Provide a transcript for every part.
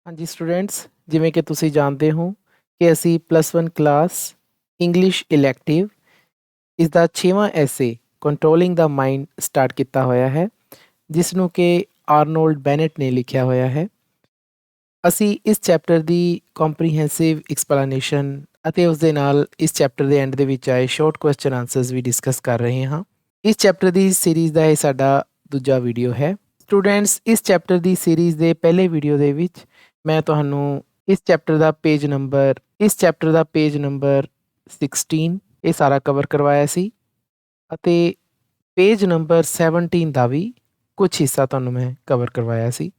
ਹਾਂਜੀ ਸਟੂਡੈਂਟਸ, ਜਿਵੇਂ ਕਿ ਤੁਸੀਂ ਜਾਣਦੇ ਹੋ ਕਿ ਅਸੀਂ +1 ਕਲਾਸ ਇੰਗਲਿਸ਼ ਇਲੈਕਟਿਵ ਇਸ ਦਾ 6ਵਾਂ ਐਸੇ ਕੰਟਰੋਲਿੰਗ ਦਾ ਮਾਈਂਡ ਸਟਾਰਟ ਕੀਤਾ ਹੋਇਆ ਹੈ, ਜਿਸ ਨੂੰ ਕਿ ਆਰਨੋਲਡ ਬੈਨੇਟ ਨੇ ਲਿਖਿਆ ਹੋਇਆ ਹੈ। ਅਸੀਂ ਇਸ ਚੈਪਟਰ ਦੀ ਕੰਪਰੀਹੈਂਸਿਵ ਐਕਸਪਲੇਨੇਸ਼ਨ ਅਤੇ ਉਸ ਦੇ ਨਾਲ ਇਸ ਚੈਪਟਰ ਦੇ ਐਂਡ ਦੇ ਵਿੱਚ ਆਏ ਸ਼ਾਰਟ ਕੁਐਸਚਨ ਆਨਸਰਸ ਵੀ ਡਿਸਕਸ ਕਰ ਰਹੇ ਹਾਂ। ਇਸ ਚੈਪਟਰ ਦੀ ਸੀਰੀਜ਼ ਦਾ ਇਹ ਸਾਡਾ ਦੂਜਾ ਵੀਡੀਓ ਹੈ। ਸਟੂਡੈਂਟਸ, ਇਸ ਚੈਪਟਰ ਦੀ ਸੀਰੀਜ਼ ਦੇ ਪਹਿਲੇ ਵੀਡੀਓ ਦੇ ਵਿੱਚ ਮੈਂ ਤੁਹਾਨੂੰ ਇਸ ਚੈਪਟਰ ਦਾ ਪੇਜ ਨੰਬਰ 16 ਇਹ ਸਾਰਾ ਕਵਰ ਕਰਵਾਇਆ ਸੀ ਅਤੇ ਪੇਜ ਨੰਬਰ 17 ਦਾ ਵੀ ਕੁਝ ਹਿੱਸਾ ਤੁਹਾਨੂੰ ਮੈਂ ਕਵਰ ਕਰਵਾਇਆ ਸੀ।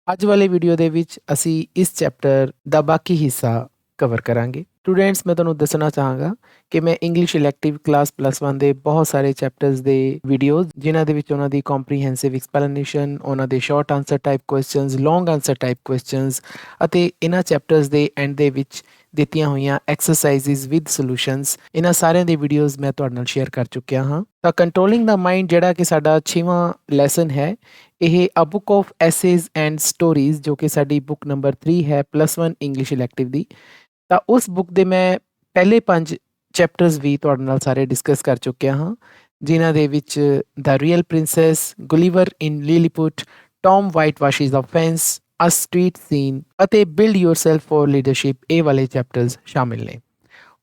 ਅੱਜ ਵਾਲੇ ਵੀਡੀਓ ਦੇ ਵਿੱਚ ਅਸੀਂ ਇਸ ਚੈਪਟਰ ਦਾ ਬਾਕੀ ਹਿੱਸਾ ਕਵਰ ਕਰਾਂਗੇ। ਸਟੂਡੈਂਟਸ, ਮੈਂ ਤੁਹਾਨੂੰ ਦੱਸਣਾ ਚਾਹਾਂਗਾ ਕਿ ਮੈਂ ਇੰਗਲਿਸ਼ ਇਲੈਕਟਿਵ ਕਲਾਸ +1 ਦੇ ਬਹੁਤ ਸਾਰੇ ਚੈਪਟਰਸ ਦੇ ਵੀਡੀਓਜ਼, ਜਿਨ੍ਹਾਂ ਦੇ ਵਿੱਚ ਉਹਨਾਂ ਦੀ ਕੰਪਰੀਹੈਂਸਿਵ ਐਕਸਪਲੇਨੇਸ਼ਨ, ਉਹਨਾਂ ਦੇ ਸ਼ਾਰਟ ਆਨਸਰ ਟਾਈਪ ਕੁਐਸਚਨਸ, ਲੌਂਗ ਆਨਸਰ ਟਾਈਪ ਕੁਐਸਚਨਸ ਅਤੇ ਇਹਨਾਂ ਚੈਪਟਰਸ ਦੇ ਐਂਡ ਦੇ ਵਿੱਚ ਦਿੱਤੀਆਂ ਹੋਈਆਂ ਐਕਸਰਸਾਈਜ਼ਸ ਵਿਦ ਸੋਲੂਸ਼ਨਸ, ਇਹਨਾਂ ਸਾਰਿਆਂ ਦੀ ਵੀਡੀਓਜ਼ ਮੈਂ ਤੁਹਾਡੇ ਨਾਲ ਸ਼ੇਅਰ ਕਰ ਚੁੱਕਿਆ ਹਾਂ। ਤਾਂ ਕੰਟਰੋਲਿੰਗ ਦਾ ਮਾਈਂਡ ਜਿਹੜਾ ਕਿ ਸਾਡਾ 6ਵਾਂ ਲੈਸਨ ਹੈ, ਇਹ ਅ ਬੁੱਕ ਆਫ ਐਸੇਜ਼ ਐਂਡ ਸਟੋਰੀਜ਼, ਜੋ ਕਿ ਸਾਡੀ ਬੁੱਕ ਨੰਬਰ 3 ਹੈ +1 ਇੰਗਲਿਸ਼ ਇਲੈਕਟਿਵ ਦੀ। ਤਾਂ ਉਸ ਬੁੱਕ ਦੇ ਮੈਂ ਪਹਿਲੇ 5 ਚੈਪਟਰਸ ਵੀ ਤੁਹਾਡੇ ਨਾਲ ਸਾਰੇ ਡਿਸਕਸ ਕਰ ਚੁੱਕਿਆ ਹਾਂ, ਜਿਨ੍ਹਾਂ ਦੇ ਵਿੱਚ the real princess, Gulliver in Lilliput, Tom whitewashes the fence, a street scene ਅਤੇ ਬਿਲਡ ਯੋਰਸੈਲਫ ਫॉर ਲੀਡਰਸ਼ਿਪ, ਇਹ ਵਾਲੇ ਚੈਪਟਰਸ ਸ਼ਾਮਿਲ ਨੇ।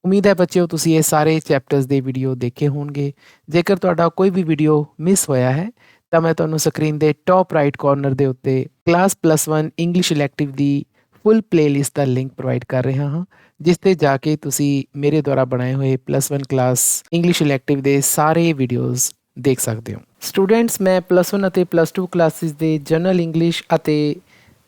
ਉਮੀਦ ਹੈ ਬੱਚਿਓ ਤੁਸੀਂ ਇਹ ਸਾਰੇ ਚੈਪਟਰਸ ਦੇ ਵੀਡੀਓ ਦੇਖੇ ਹੋਣਗੇ। ਜੇਕਰ ਤੁਹਾਡਾ ਕੋਈ ਵੀ ਵੀਡੀਓ ਮਿਸ ਹੋਇਆ ਹੈ ਤਾਂ ਮੈਂ ਤੁਹਾਨੂੰ ਸਕਰੀਨ ਦੇ ਟੌਪ ਰਾਈਟ ਕਾਰਨਰ ਦੇ ਉੱਤੇ ਕਲਾਸ +1 ਇੰਗਲਿਸ਼ ਇਲੈਕਟਿਵ ਦੀ ਫੁੱਲ ਪਲੇਲਿਸਟ ਦਾ ਲਿੰਕ ਪ੍ਰੋਵਾਈਡ ਕਰ ਰਿਹਾ ਹਾਂ, ਜਿਸ ਤੇ ਜਾ ਕੇ ਤੁਸੀਂ ਮੇਰੇ ਦੁਆਰਾ ਬਣਾਏ ਹੋਏ +1 ਕਲਾਸ ਇੰਗਲਿਸ਼ ਇਲੈਕਟਿਵ ਦੇ ਸਾਰੇ ਵੀਡੀਓਜ਼ ਦੇਖ ਸਕਦੇ ਹੋ। ਸਟੂਡੈਂਟਸ, ਮੈਂ +1 ਅਤੇ +2 ਕਲਾਸਿਸ ਦੇ ਜਨਰਲ ਇੰਗਲਿਸ਼ ਅਤੇ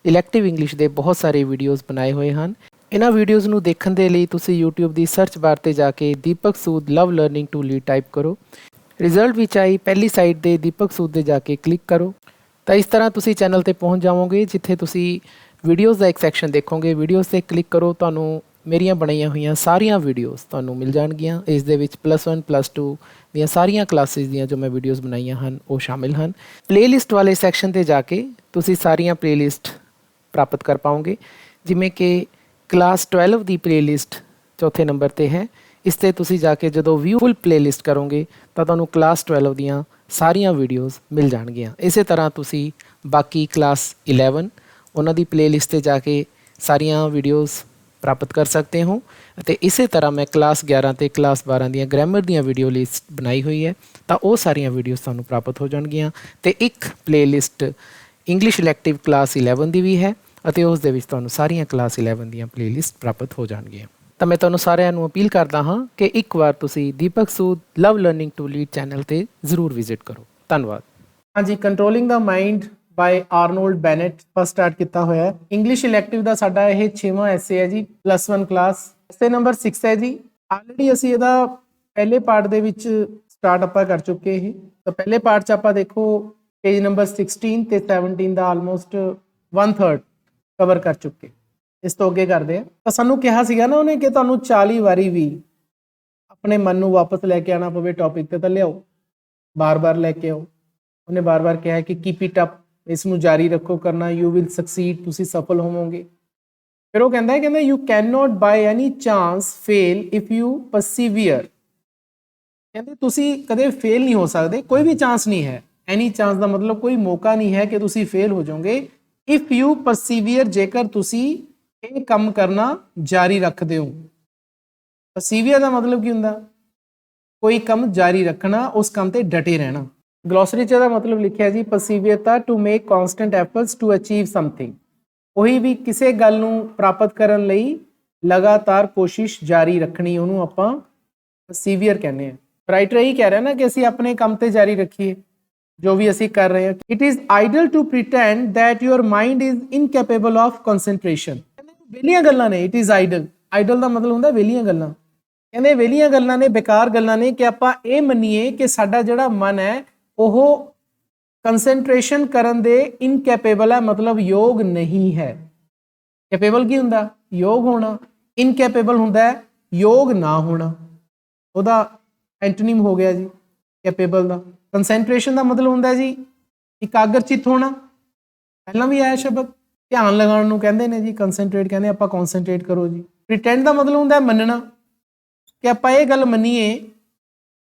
ਇਲੈਕਟਿਵ ਇੰਗਲਿਸ਼ ਦੇ ਬਹੁਤ ਸਾਰੇ ਵੀਡੀਓਜ਼ ਬਣਾਏ ਹੋਏ ਹਨ। ਇਹਨਾਂ ਵੀਡੀਓਜ਼ ਨੂੰ ਦੇਖਣ ਦੇ ਲਈ ਤੁਸੀਂ YouTube ਦੀ ਸਰਚ ਬਾਰ ਤੇ ਜਾ ਕੇ ਦੀਪਕ ਸੂਦ ਲਵ ਲਰਨਿੰਗ ਟੂ ਲੀਡ ਟਾਈਪ ਕਰੋ। ਰਿਜ਼ਲਟ ਵਿੱਚ ਆਈ ਪਹਿਲੀ ਸਾਈਟ ਦੇ ਦੀਪਕ ਸੂਦ ਦੇ ਜਾ ਕੇ ਕਲਿੱਕ ਕਰੋ। ਤਾਂ ਇਸ ਤਰ੍ਹਾਂ ਤੁਸੀਂ ਚੈਨਲ ਤੇ ਪਹੁੰਚ ਜਾਵੋਗੇ, ਜਿੱਥੇ ਤੁਸੀਂ ਵੀਡੀਓਜ਼ ਦਾ ਇੱਕ ਸੈਕਸ਼ਨ ਦੇਖੋਗੇ। ਵੀਡੀਓਜ਼ ਤੇ ਕਲਿੱਕ ਕਰੋ, ਤੁਹਾਨੂੰ ਮੇਰੀਆਂ ਬਣਾਈਆਂ ਹੋਈਆਂ ਸਾਰੀਆਂ ਵੀਡੀਓਜ਼ ਤੁਹਾਨੂੰ ਮਿਲ ਜਾਣਗੀਆਂ। ਇਸ ਦੇ ਵਿੱਚ +1 +2 ਦੀਆਂ ਸਾਰੀਆਂ ਕਲਾਸਿਸ ਦੀਆਂ ਜੋ ਮੈਂ ਵੀਡੀਓਜ਼ ਬਣਾਈਆਂ ਹਨ ਉਹ ਸ਼ਾਮਿਲ ਹਨ। ਪਲੇਲਿਸਟ ਵਾਲੇ ਸੈਕਸ਼ਨ ਤੇ ਜਾ ਕੇ ਤੁਸੀਂ ਸਾਰੀਆਂ ਪਲੇਲਿਸਟ ਪ੍ਰਾਪਤ ਕਰ ਪਾਓਗੇ, ਜਿਵੇਂ ਕਿ ਕਲਾਸ 12 ਦੀ ਪਲੇਲਿਸਟ ਚੌਥੇ ਨੰਬਰ ਤੇ ਹੈ। ਇਸ ਤੇ ਤੁਸੀਂ ਜਾ ਕੇ ਜਦੋਂ ਵਿਊ ਫੁੱਲ ਪਲੇਲਿਸਟ ਕਰੋਗੇ ਤਾਂ ਤੁਹਾਨੂੰ ਕਲਾਸ 12 ਦੀਆਂ ਸਾਰੀਆਂ ਵੀਡੀਓਜ਼ ਮਿਲ ਜਾਣਗੀਆਂ। ਇਸੇ ਤਰ੍ਹਾਂ ਤੁਸੀਂ ਬਾਕੀ ਕਲਾਸ 11 ਉਹਨਾਂ ਦੀ ਪਲੇਲਿਸਟ ਤੇ ਜਾ ਕੇ ਸਾਰੀਆਂ ਵੀਡੀਓਜ਼ ਪ੍ਰਾਪਤ ਕਰ ਸਕਦੇ ਹੋ। ਅਤੇ ਇਸੇ ਤਰ੍ਹਾਂ ਮੈਂ ਕਲਾਸ 11 ਤੇ ਕਲਾਸ 12 ਦੀਆਂ ਗ੍ਰਾਮਰ ਦੀਆਂ ਵੀਡੀਓ ਲਿਸਟ ਬਣਾਈ ਹੋਈ ਹੈ, ਤਾਂ ਉਹ ਸਾਰੀਆਂ ਵੀਡੀਓਜ਼ ਤੁਹਾਨੂੰ ਪ੍ਰਾਪਤ ਹੋ ਜਾਣਗੀਆਂ। ਅਤੇ ਇੱਕ ਪਲੇਲਿਸਟ ਇੰਗਲਿਸ਼ ਇਲੈਕਟਿਵ ਕਲਾਸ 11 ਦੀ ਵੀ ਹੈ ਅਤੇ ਉਸ ਦੇ ਵਿੱਚ ਤੁਹਾਨੂੰ ਸਾਰੀਆਂ ਕਲਾਸ 11 ਦੀਆਂ ਪਲੇਲਿਸਟ ਪ੍ਰਾਪਤ ਹੋ ਜਾਣਗੀਆਂ। ਤਾਂ ਮੈਂ ਤੁਹਾਨੂੰ ਸਾਰਿਆਂ ਨੂੰ ਅਪੀਲ ਕਰਦਾ ਹਾਂ ਕਿ ਇੱਕ ਵਾਰ ਤੁਸੀਂ ਦੀਪਕ ਸੂਦ ਲਵ ਲਰਨਿੰਗ ਟੂ ਲੀਡ ਚੈਨਲ ਤੇ ਜ਼ਰੂਰ ਵਿਜ਼ਿਟ ਕਰੋ। ਧੰਨਵਾਦ। ਹਾਂਜੀ, ਕੰਟਰੋਲਿੰਗ ਦਾ ਮਾਈਂਡ ਬਾਈ ਆਰਨੋਲਡ ਬੈਨੇਟ ਫਸਟ ਸਟਾਰਟ ਕੀਤਾ ਹੋਇਆ ਹੈ। ਇੰਗਲਿਸ਼ ਇਲੈਕਟਿਵ ਦਾ ਸਾਡਾ ਇਹ 6ਵਾਂ ਐਸੇ ਹੈ ਜੀ, +1 ਕਲਾਸ। ਐਸੇ ਨੰਬਰ 6 ਹੈ ਜੀ। ਆਲਰੇਡੀ ਅਸੀਂ ਇਹਦਾ ਪਹਿਲੇ ਪਾਰਟ ਦੇ ਵਿੱਚ ਸਟਾਰਟ ਆਪਾਂ ਕਰ ਚੁੱਕੇ ਇਹ। ਤਾਂ ਪਹਿਲੇ ਪਾਰਟ 'ਚ ਆਪਾਂ ਦੇਖੋ ਪੇਜ ਨੰਬਰ 16 ਤੇ 17 ਦਾ ਆਲਮੋਸਟ 1/3 ਕਵਰ ਕਰ ਚੁੱਕੇ। ਇਸ ਤੋਂ ਅੱਗੇ ਕਰਦੇ ਆ। ਤਾਂ ਸਾਨੂੰ ਕਿਹਾ ਸੀਗਾ ਨਾ ਉਹਨੇ ਕਿ ਤੁਹਾਨੂੰ 40 ਵਾਰੀ ਵੀ ਆਪਣੇ ਮਨ ਨੂੰ ਵਾਪਸ ਲੈ ਕੇ ਆਉਣਾ ਪਵੇ ਟੌਪਿਕ ਤੇ, ਤਾਂ ਲਿਆਓ, ਬਾਰ-ਬਾਰ ਲੈ ਕੇ ਆਓ। ਉਹਨੇ ਬਾਰ-ਬਾਰ ਕਿਹਾ ਕਿ ਕੀਪ ਇਟ ਅਪ, ਇਸ ਨੂੰ ਜਾਰੀ ਰੱਖੋ ਕਰਨਾ, ਯੂ ਵਿਲ ਸਕਸੀਡ, ਤੁਸੀਂ ਸਫਲ ਹੋਵੋਗੇ। ਫਿਰ ਉਹ ਕਹਿੰਦਾ you can not by any chance fail if you persevere. ਕਹਿੰਦੇ ਤੁਸੀਂ ਕਦੇ ਫੇਲ ਨਹੀਂ ਹੋ ਸਕਦੇ, ਕੋਈ ਵੀ ਚਾਂਸ ਨਹੀਂ ਹੈ। ਐਨੀ ਚਾਂਸ ਦਾ ਮਤਲਬ ਕੋਈ ਮੌਕਾ ਨਹੀਂ ਹੈ ਕਿ ਤੁਸੀਂ ਫੇਲ ਹੋ ਜਾਓਗੇ। ਇਫ ਯੂ ਪਰਸੀਵੀਅਰ, ਜੇਕਰ ਤੁਸੀਂ ਇਹ ਕੰਮ ਕਰਨਾ ਜਾਰੀ ਰੱਖਦੇ ਹੋ। ਪਰਸੀਵੀਅਰ ਦਾ ਮਤਲਬ ਕੀ ਹੁੰਦਾ? ਕੋਈ ਕੰਮ ਜਾਰੀ ਰੱਖਣਾ, ਉਸ ਕੰਮ ਤੇ ਡਟੇ ਰਹਿਣਾ। ਗਲੋਸਰੀ 'ਚ ਇਹਦਾ ਮਤਲਬ ਲਿਖਿਆ ਜੀ, ਪਰਸੀਵੀਅਰਤਾ to make constant efforts to achieve something. ਉਹੀ ਵੀ ਕਿਸੇ ਗੱਲ ਨੂੰ ਪ੍ਰਾਪਤ ਕਰਨ ਲਈ ਲਗਾਤਾਰ ਕੋਸ਼ਿਸ਼ ਜਾਰੀ ਰੱਖਣੀ, ਉਹਨੂੰ ਆਪਾਂ ਪਰਸੀਵੀਅਰ ਕਹਿੰਦੇ ਹਾਂ। ਰਾਈਟਰ ਇਹੀ ਕਹਿ ਰਿਹਾ ਨਾ ਕਿ ਅਸੀਂ ਆਪਣੇ ਕੰਮ ਤੇ ਜਾਰੀ ਰੱਖੀਏ ਜੋ ਵੀ ਅਸੀਂ ਕਰ ਰਹੇ ਹਾਂ। It is idle to pretend that your mind is incapable of concentration. ਵਿਹਲੀਆਂ ਗੱਲਾਂ ਨੇ। ਇਟ ਇਜ਼ ਆਈਡਲ, ਆਈਡਲ ਦਾ ਮਤਲਬ ਹੁੰਦਾ ਵਿਹਲੀਆਂ ਗੱਲਾਂ। ਕਹਿੰਦੇ ਵਿਹਲੀਆਂ ਗੱਲਾਂ ਨੇ, ਬੇਕਾਰ ਗੱਲਾਂ ਨੇ ਕਿ ਆਪਾਂ ਇਹ ਮੰਨੀਏ ਕਿ ਸਾਡਾ ਜਿਹੜਾ ਮਨ ਹੈ ਉਹ ਕੰਸੈਂਟਰੇਸ਼ਨ ਕਰਨ ਦੇ ਇਨਕੈਪੇਬਲ ਹੈ, ਮਤਲਬ ਯੋਗ ਨਹੀਂ ਹੈ। ਕੈਪੇਬਲ ਕੀ ਹੁੰਦਾ? ਯੋਗ ਹੋਣਾ। ਇਨਕੈਪੇਬਲ ਹੁੰਦਾ ਹੈ ਯੋਗ ਨਾ ਹੋਣਾ। ਉਹਦਾ ਐਂਟੋਨੀਮ ਹੋ ਗਿਆ ਜੀ ਕੈਪੇਬਲ ਦਾ। ਕੰਸੈਂਟਰੇਸ਼ਨ ਦਾ ਮਤਲਬ ਹੁੰਦਾ ਜੀ ਇਕਾਗਰ ਚਿੱਤ ਹੋਣਾ, ਪਹਿਲਾਂ ਵੀ ਆਇਆ ਸ਼ਬਦ। ਧਿਆਨ ਲਗਾਉਣ ਨੂੰ ਕਹਿੰਦੇ ਨੇ ਜੀ, ਕੰਸੈਂਟਰੇਟ ਕਹਿੰਦੇ ਆਪਾਂ ਕਨਸੈਂਟਰੇਟ ਕਰੋ ਜੀ। ਪ੍ਰੀਟੈਂਡ ਦਾ ਮਤਲਬ ਹੁੰਦਾ ਮੰਨਣਾ, ਕਿ ਆਪਾਂ ਇਹ ਗੱਲ ਮੰਨੀਏ,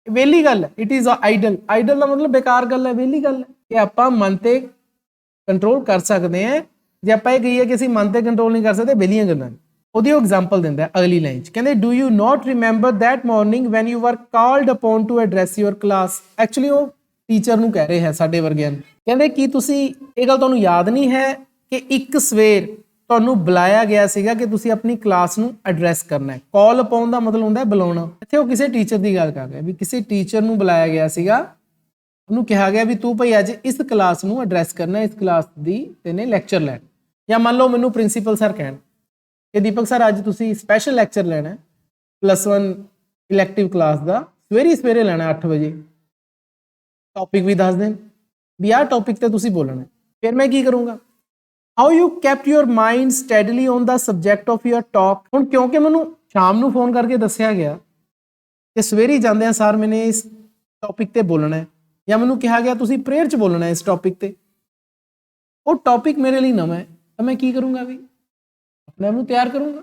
ਵਿਹਲੀ ਗੱਲ ਹੈ, ਇਟ ਇਜ਼ ਆਈਡਲ। ਆਈਡਲ ਦਾ ਮਤਲਬ ਬੇਕਾਰ ਗੱਲ ਹੈ, ਵਿਹਲੀ ਗੱਲ ਹੈ, ਕਿ ਆਪਾਂ ਮਨ ਤੇ ਕੰਟਰੋਲ ਕਰ ਸਕਦੇ ਹਾਂ। ਜੇ ਆਪਾਂ ਇਹ ਕਹੀਏ ਕਿ ਅਸੀਂ ਮਨ ਤੇ ਕੰਟਰੋਲ ਨਹੀਂ ਕਰ ਸਕਦੇ, ਵਿਹਲੀਆਂ ਗੱਲਾਂ। ਉਹਦੀ ਉਹ ਐਗਜ਼ਾਮਪਲ ਦਿੰਦਾ ਅਗਲੀ ਲਾਈਨ 'ਚ, ਕਹਿੰਦੇ do you not remember that morning when you were called upon to address your class. Actually ਉਹ ਟੀਚਰ ਨੂੰ ਕਹਿ ਰਹੇ ਹੈ, ਸਾਡੇ ਵਰਗਿਆਂ ਨੂੰ। ਕਹਿੰਦੇ ਕੀ ਤੁਸੀਂ ਇਹ ਗੱਲ ਤੁਹਾਨੂੰ ਯਾਦ ਨਹੀਂ ਹੈ ਕਿ ਇੱਕ ਸਵੇਰ ਤੁਹਾਨੂੰ ਬੁਲਾਇਆ ਗਿਆ ਸੀਗਾ ਕਿ ਤੁਸੀਂ ਆਪਣੀ ਕਲਾਸ ਨੂੰ ਐਡਰੈਸ ਕਰਨਾ ਹੈ। ਕਾਲ ਅਪਨ ਦਾ ਮਤਲਬ ਹੁੰਦਾ ਬੁਲਾਉਣਾ। ਇੱਥੇ ਉਹ ਕਿਸੇ ਟੀਚਰ ਦੀ ਗੱਲ ਕਰ ਰਿਹਾ ਵੀ ਕਿਸੇ ਟੀਚਰ ਨੂੰ ਬੁਲਾਇਆ ਗਿਆ ਸੀਗਾ, ਉਹਨੂੰ ਕਿਹਾ ਗਿਆ ਵੀ ਤੂੰ ਭਾਈ ਅੱਜ ਇਸ ਕਲਾਸ ਨੂੰ ਐਡਰੈਸ ਕਰਨਾ, ਇਸ ਕਲਾਸ ਦੀ ਤੈਨੇ ਲੈਕਚਰ ਲੈਣਾ। ਜਾਂ ਮੰਨ ਲਓ ਮੈਨੂੰ ਪ੍ਰਿੰਸੀਪਲ ਸਰ ਕਹਿਣ ਕਿ ਦੀਪਕ ਸਰ ਅੱਜ ਤੁਸੀਂ ਸਪੈਸ਼ਲ ਲੈਕਚਰ ਲੈਣਾ +1 ਇਲੈਕਟਿਵ ਕਲਾਸ ਦਾ, ਸਵੇਰੇ ਲੈਣਾ 8 ਵਜੇ। ਟੌਪਿਕ ਵੀ ਦੱਸ ਦੇਣ ਵੀ ਆਹ ਟੌਪਿਕ ਤੇ ਤੁਸੀਂ ਬੋਲਣਾ। ਫਿਰ ਮੈਂ ਕੀ ਕਰੂੰਗਾ? How you kept your mind steadily on the subject of your talk. ਹੁਣ ਕਿਉਂਕਿ ਮੈਨੂੰ ਸ਼ਾਮ ਨੂੰ ਫੋਨ ਕਰਕੇ ਦੱਸਿਆ ਗਿਆ ਕਿ ਸਵੇਰੇ ਹੀ ਜਾਂਦੇ ਆ ਸਰ ਮੈਨੇ ਇਸ ਟੌਪਿਕ ਤੇ ਬੋਲਣਾ ਹੈ, ਜਾਂ ਮੈਨੂੰ ਕਿਹਾ ਗਿਆ ਤੁਸੀਂ ਪ੍ਰੇਅਰ 'ਚ ਬੋਲਣਾ ਹੈ ਇਸ ਟੌਪਿਕ ਤੇ, ਉਹ ਟੌਪਿਕ ਮੇਰੇ ਲਈ ਨਵਾਂ ਹੈ, ਤਾਂ ਮੈਂ ਕੀ ਕਰੂੰਗਾ ਵੀ ਆਪਣੇ ਆਪ ਨੂੰ ਤਿਆਰ ਕਰੂੰਗਾ।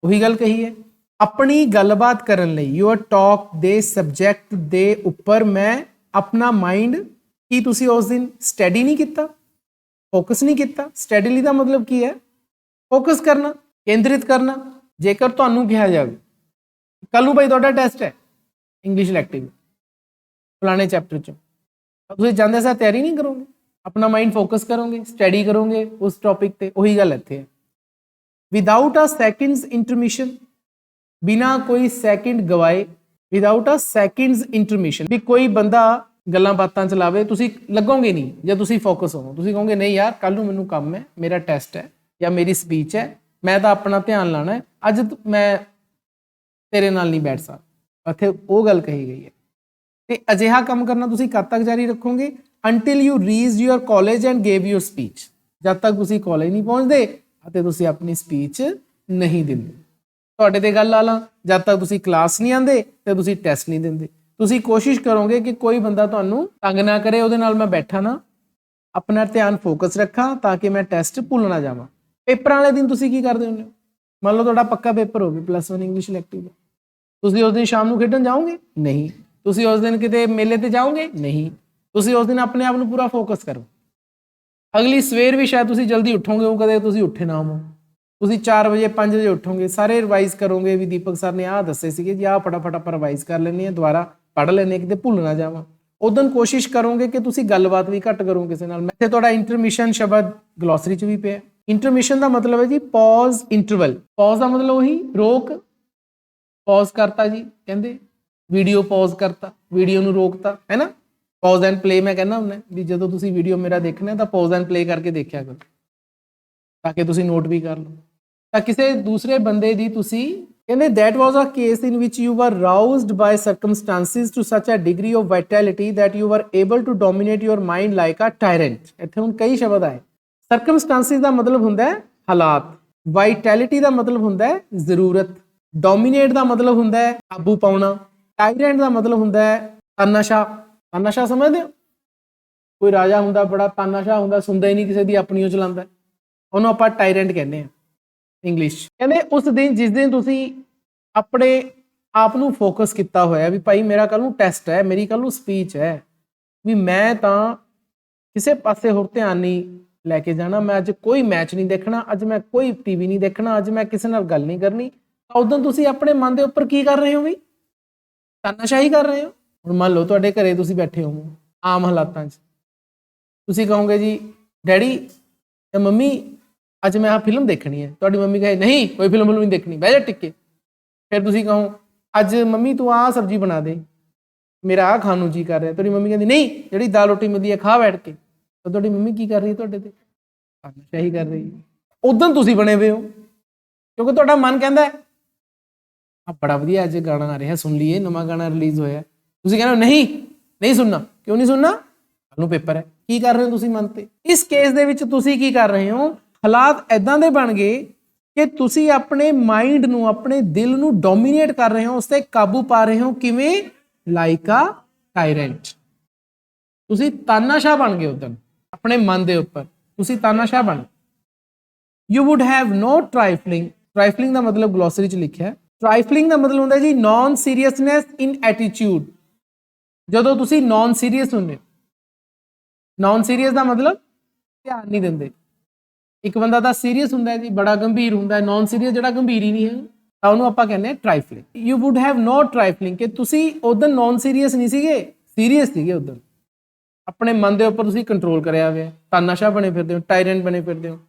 ਉਹੀ ਗੱਲ ਕਹੀ ਹੈ, ਆਪਣੀ ਗੱਲਬਾਤ ਕਰਨ ਲਈ ਯੂਅਰ ਟਾਕ ਦੇ ਸਬਜੈਕਟ ਦੇ ਉੱਪਰ ਮੈਂ ਆਪਣਾ ਮਾਈਂਡ, ਕੀ ਤੁਸੀਂ ਉਸ ਦਿਨ ਸਟੱਡੀ ਨਹੀਂ ਕੀਤਾ, ਫੋਕਸ ਨਹੀਂ ਕੀਤਾ। ਸਟੱਡੀਲੀ ਦਾ ਮਤਲਬ ਕੀ ਹੈ? ਫੋਕਸ ਕਰਨਾ, ਕੇਂਦਰਿਤ ਕਰਨਾ। ਜੇਕਰ ਤੁਹਾਨੂੰ ਕਿਹਾ ਜਾਵੇ ਕੱਲ ਨੂੰ ਭਾਈ ਤੁਹਾਡਾ ਟੈਸਟ ਹੈ ਇੰਗਲਿਸ਼ ਇਲੈਕਟਿਵ ਫਲਾਣੇ ਚੈਪਟਰ 'ਚ, ਤੁਸੀਂ ਜਾਂਦੇ ਸਾਰ ਤਿਆਰੀ ਨਹੀਂ ਕਰੋਗੇ, ਆਪਣਾ ਮਾਈਂਡ ਫੋਕਸ ਕਰੋਗੇ, ਸਟੱਡੀ ਕਰੋਗੇ ਉਸ ਟੌਪਿਕ ਤੇ। ਉਹੀ ਗੱਲ ਇੱਥੇ ਹੈ, ਵਿਦਾਊਟ ਅ ਸੈਕਿੰਡਸ ਇੰਟਰਮਿਸ਼ਨ, ਬਿਨਾ ਕੋਈ ਸੈਕਿੰਡ ਗਵਾਏ। ਵਿਦਾਊਟ ਅ ਸੈਕਿੰਡਸ ਇੰਟਰਮਿਸ਼ਨ, ਵੀ ਕੋਈ ਬੰਦਾ ਗੱਲਾਂ ਬਾਤਾਂ ਚਲਾਵੇ, ਤੁਸੀਂ ਲੱਗੋਗੇ ਨਹੀਂ। ਜੇ ਤੁਸੀਂ ਫੋਕਸ ਹੋ, ਤੁਸੀਂ ਕਹੋਗੇ ਨਹੀਂ ਯਾਰ ਕੱਲ ਨੂੰ ਮੈਨੂੰ ਕੰਮ ਹੈ, ਮੇਰਾ ਟੈਸਟ ਹੈ ਜਾਂ ਮੇਰੀ ਸਪੀਚ ਹੈ, ਮੈਂ ਤਾਂ ਆਪਣਾ ਧਿਆਨ ਲਾਣਾ ਹੈ, ਅੱਜ ਮੈਂ ਤੇਰੇ ਨਾਲ ਨਹੀਂ ਬੈਠ ਸਕਦਾ। ਇੱਥੇ ਉਹ ਗੱਲ ਕਹੀ ਗਈ ਹੈ। ਤੇ ਅਜਿਹਾ ਕੰਮ ਕਰਨਾ ਤੁਸੀਂ ਕਦ ਤੱਕ ਜਾਰੀ ਰੱਖੋਗੇ? Until you reach your college and gave your speech. ਜਦ ਤੱਕ ਤੁਸੀਂ ਕਾਲਜ ਨਹੀਂ ਪਹੁੰਚਦੇ ਅਤੇ ਤੁਸੀਂ ਆਪਣੀ ਸਪੀਚ ਨਹੀਂ ਦਿੰਦੇ। ਤੁਹਾਡੇ ਤੇ ਗੱਲ ਲਾ ਲਾਂ, ਜਦ ਤੱਕ ਤੁਸੀਂ ਕਲਾਸ ਨਹੀਂ ਆਉਂਦੇ ਤੇ ਤੁਸੀਂ ਟੈਸਟ ਨਹੀਂ ਦਿੰਦੇ। ਤੁਸੀਂ ਕੋਸ਼ਿਸ਼ ਕਰੋਗੇ ਕਿ ਕੋਈ ਬੰਦਾ ਤੁਹਾਨੂੰ ਤੰਗ ਨਾ ਕਰੇ, ਉਹਦੇ ਨਾਲ ਮੈਂ ਬੈਠਾ ਨਾ, ਆਪਣਾ ਧਿਆਨ ਫੋਕਸ ਰੱਖਾਂ ਤਾਂ ਕਿ ਮੈਂ ਟੈਸਟ ਭੁੱਲ ਨਾ ਜਾਵਾਂ। ਪੇਪਰਾਂ ਵਾਲੇ ਦਿਨ ਤੁਸੀਂ ਕੀ ਕਰਦੇ ਹੁੰਦੇ ਹੋ? ਮੰਨ ਲਓ ਤੁਹਾਡਾ ਪੱਕਾ ਪੇਪਰ ਹੋਵੇ +1 ਇੰਗਲਿਸ਼ ਇਲੈਕਟਿਵ ਦਾ, ਤੁਸੀਂ ਉਸ ਦਿਨ ਸ਼ਾਮ ਨੂੰ ਖੇਡਣ ਜਾਓਗੇ? ਨਹੀਂ। ਤੁਸੀਂ ਉਸ ਦਿਨ ਕਿਤੇ ਮੇਲੇ ਤੇ ਜਾਓਗੇ? ਨਹੀਂ। ਤੁਸੀਂ ਉਸ ਦਿਨ ਆਪਣੇ ਆਪ ਨੂੰ ਪੂਰਾ ਫੋਕਸ ਕਰੋ। ਅਗਲੀ ਸਵੇਰ ਵੀ ਸ਼ਾਇਦ ਤੁਸੀਂ ਜਲਦੀ ਉੱਠੋਗੇ, ਉਹ ਕਦੇ ਤੁਸੀਂ ਉੱਠੇ ਨਾ ਹੋ, ਤੁਸੀਂ 4 ਵਜੇ 5 ਵਜੇ ਉੱਠੋਗੇ, ਸਾਰੇ ਰਿਵਾਈਜ਼ ਕਰੋਗੇ ਵੀ ਦੀਪਕ ਸਰ ਨੇ ਆਹ ਦੱਸੇ ਸੀਗੇ ਜੀ, ਆਹ ਫਟਾਫਟ ਆਪਾਂ ਰਿਵਾਈਜ਼ ਕਰ ਲੈਂਦੇ ਹਾਂ, ਦੁਬਾਰਾ ਪੜ੍ਹ ਲੈਂਦੇ ਕਿਤੇ ਭੁੱਲ ਨਾ ਜਾਵਾਂ। ਉਦੋਂ ਕੋਸ਼ਿਸ਼ ਕਰੋਗੇ ਕਿ ਤੁਸੀਂ ਗੱਲਬਾਤ ਵੀ ਘੱਟ ਕਰੋ ਕਿਸੇ ਨਾਲ। ਇੱਥੇ ਤੁਹਾਡਾ ਇੰਟਰਮਿਸ਼ਨ ਸ਼ਬਦ ਗਲੋਸਰੀ 'ਚ ਵੀ ਪਿਆ। ਇੰਟਰਮਿਸ਼ਨ ਦਾ ਮਤਲਬ ਹੈ ਜੀ ਪੌਜ਼, ਇੰਟਰਵਲ। ਪੌਜ਼ ਦਾ ਮਤਲਬ ਉਹੀ ਰੋਕ, ਪੌਜ਼ ਕਰਤਾ ਜੀ, ਕਹਿੰਦੇ ਵੀਡੀਓ ਪੌਜ਼ ਕਰਤਾ, ਵੀਡੀਓ ਨੂੰ ਰੋਕਤਾ, ਹੈ ਨਾ। ਪੌਜ਼ ਐਂਡ ਪਲੇ ਮੈਂ ਕਹਿੰਦਾ ਹੁੰਦਾ ਵੀ ਜਦੋਂ ਤੁਸੀਂ ਵੀਡੀਓ ਮੇਰਾ ਦੇਖਣਾ ਤਾਂ ਪੌਜ਼ ਐਂਡ ਪਲੇ ਕਰਕੇ ਦੇਖਿਆ ਕਰੋ ਤਾਂ ਕਿ ਤੁਸੀਂ ਨੋਟ ਵੀ ਕਰ ਲਓ। ਤਾਂ ਕਿਸੇ ਦੂਸਰੇ ਬੰਦੇ ਦੀ ਤੁਸੀਂ ਕਹਿੰਦੇ that was a case in which you were roused by circumstances to such a degree of vitality that you were able to dominate your mind like a tyrant। ਇੱਥੇ ਹੁਣ ਕਈ ਸ਼ਬਦ ਆਏ। circumstances ਦਾ ਮਤਲਬ ਹੁੰਦਾ ਹੈ ਹਾਲਾਤ, vitality ਦਾ ਮਤਲਬ ਹੁੰਦਾ ਹੈ ਜ਼ਰੂਰਤ, dominate ਦਾ ਮਤਲਬ ਹੁੰਦਾ ਹੈ ਕਾਬੂ ਪਾਉਣਾ, tyrant ਦਾ ਮਤਲਬ ਹੁੰਦਾ ਹੈ ਤਾਨਾਸ਼ਾਹ। ਤਾਨਾਸ਼ਾਹ ਸਮਝਦੇ ਹੋ? ਕੋਈ ਰਾਜਾ ਹੁੰਦਾ ਬੜਾ ਤਾਨਾਸ਼ਾਹ ਹੁੰਦਾ, ਸੁਣਦਾ ਹੀ ਨਹੀਂ ਕਿਸੇ ਦੀ, ਆਪਣੀ ਉਹ ਚਲਾਉਂਦਾ, ਉਹਨੂੰ ਆਪਾਂ ਟਾਇਰੈਂਟ ਕਹਿੰਦੇ ਹਾਂ ਇੰਗਲਿਸ਼। ਕਹਿੰਦੇ ਉਸ ਦਿਨ ਜਿਸ ਦਿਨ ਤੁਸੀਂ ਆਪਣੇ ਆਪ ਨੂੰ ਫੋਕਸ ਕੀਤਾ ਹੋਇਆ ਵੀ ਭਾਈ ਮੇਰਾ ਕੱਲ ਨੂੰ ਟੈਸਟ ਹੈ, ਮੇਰੀ ਕੱਲ ਨੂੰ ਸਪੀਚ ਹੈ, ਵੀ ਮੈਂ ਤਾਂ ਕਿਸੇ ਪਾਸੇ ਹੋਰ ਧਿਆਨ ਨਹੀਂ ਲੈ ਕੇ ਜਾਣਾ, ਮੈਂ ਅੱਜ ਕੋਈ ਮੈਚ ਨਹੀਂ ਦੇਖਣਾ, ਅੱਜ ਮੈਂ ਕੋਈ ਟੀਵੀ ਨਹੀਂ ਦੇਖਣਾ, ਅੱਜ ਮੈਂ ਕਿਸੇ ਨਾਲ ਗੱਲ ਨਹੀਂ ਕਰਨੀ, ਤਾਂ ਉਦੋਂ ਤੁਸੀਂ ਆਪਣੇ ਮਨ ਦੇ ਉੱਪਰ ਕੀ ਕਰ ਰਹੇ ਹੋ ਵੀ? ਤਾਨਾਸ਼ਾਹੀ ਕਰ ਰਹੇ ਹੋ। ਹੁਣ ਮੰਨ ਲਓ ਤੁਹਾਡੇ ਘਰੇ ਤੁਸੀਂ ਬੈਠੇ ਹੋ ਆਮ ਹਾਲਾਤਾਂ 'ਚ, ਤੁਸੀਂ ਕਹੋਗੇ ਜੀ ਡੈਡੀ ਤੇ ਮੰਮੀ ਅੱਜ ਮੈਂ ਆਹ ਫਿਲਮ ਦੇਖਣੀ ਹੈ, ਤੁਹਾਡੀ ਮੰਮੀ ਕਹੇ ਨਹੀਂ ਕੋਈ ਫਿਲਮ ਨਹੀਂ ਦੇਖਣੀ, ਬਹਿ ਜਾ ਟਿੱਕੇ। ਫਿਰ ਤੁਸੀਂ ਕਹੋ ਅੱਜ ਮੰਮੀ ਤੂੰ ਆਹ ਸਬਜ਼ੀ ਬਣਾ ਦੇ, ਮੇਰਾ ਆਹ ਖਾਣ ਨੂੰ ਜੀ ਕਰ ਰਿਹਾ, ਤੁਹਾਡੀ ਮੰਮੀ ਕਹਿੰਦੀ ਨਹੀਂ ਜਿਹੜੀ ਦਾਲ ਰੋਟੀ ਮਿਲਦੀ ਹੈ ਖਾ ਬੈਠ ਕੇ, ਤਾਂ ਤੁਹਾਡੀ ਮੰਮੀ ਕੀ ਕਰ ਰਹੀ ਹੈ ਤੁਹਾਡੇ ਤੇ? ਤਾਨਾਸ਼ਾਹੀ ਕਰ ਰਹੀ ਹੈ। ਉਦੋਂ ਤੁਸੀਂ ਬਣੇ ਹੋਏ ਹੋ ਕਿਉਂਕਿ ਤੁਹਾਡਾ ਮਨ ਕਹਿੰਦਾ ਆ ਬੜਾ ਵਧੀਆ ਅੱਜ ਗਾਣਾ ਆ ਰਿਹਾ, ਸੁਣ ਲਈਏ, ਨਵਾਂ ਗਾਣਾ ਰਿਲੀਜ਼ ਹੋਇਆ, ਤੁਸੀਂ ਕਹਿੰਦੇ ਹੋ ਨਹੀਂ ਸੁਣਨਾ। ਕਿਉਂ ਨਹੀਂ ਸੁਣਨਾ? ਕੱਲ ਨੂੰ ਪੇਪਰ ਹੈ। ਕੀ ਕਰ ਰਹੇ ਹੋ ਤੁਸੀਂ ਮਨ ਤੇ? ਇਸ ਕੇਸ ਦੇ ਵਿੱਚ ਤੁਸੀਂ ਕੀ ਕਰ ਰਹੇ ਹੋ? ਹਾਲਾਤ ਐਦਾਂ ਦੇ ਬਣ ਗਏ ਕਿ ਤੁਸੀਂ ਆਪਣੇ ਮਾਈਂਡ ਨੂੰ, ਆਪਣੇ ਦਿਲ ਨੂੰ ਡੋਮੀਨੇਟ ਕਰ ਰਹੇ ਹੋ, ਉਸ ਤੇ ਕਾਬੂ ਪਾ ਰਹੇ ਹੋ। ਕਿਵੇਂ? ਲਾਈਕ ਆ ਟਾਇਰੈਂਟ। ਤੁਸੀਂ ਤਾਨਾਸ਼ਾਹ ਬਣ ਗਏ ਉਦੋਂ ਆਪਣੇ ਮਨ ਦੇ ਉੱਪਰ, ਤੁਸੀਂ ਤਾਨਾਸ਼ਾਹ ਬਣ यू वुड हैव नो ट्राइफलिंग, ट्राइफलिंग का मतलब ग्लोसरी च लिखा है, ट्राइफलिंग का मतलब होंगे जी नॉन सीरीयसनेस इन एटीट्यूड, जो तुसी नॉन सीरीयस होंगे, नॉन सीरीयस का मतलब ध्यान नहीं देंगे, एक बंदा तो सीरीयस होंगे जी बड़ा गंभीर होंगे, नॉन सीरीयस जो गंभीर ही नहीं है तो उन्होंने आप कहने ट्राइफलिंग। यू वुड हैव नो ट्राइफलिंग कि तुसी उधर नॉन सीरीयस नहीं सीगे, सीरीयस सीगे उधर, अपने मन के उपर तुसी कंट्रोल कराया हुआ, तानाशाह बने फिरदे हो, टायरेंट बने फिरदे हो।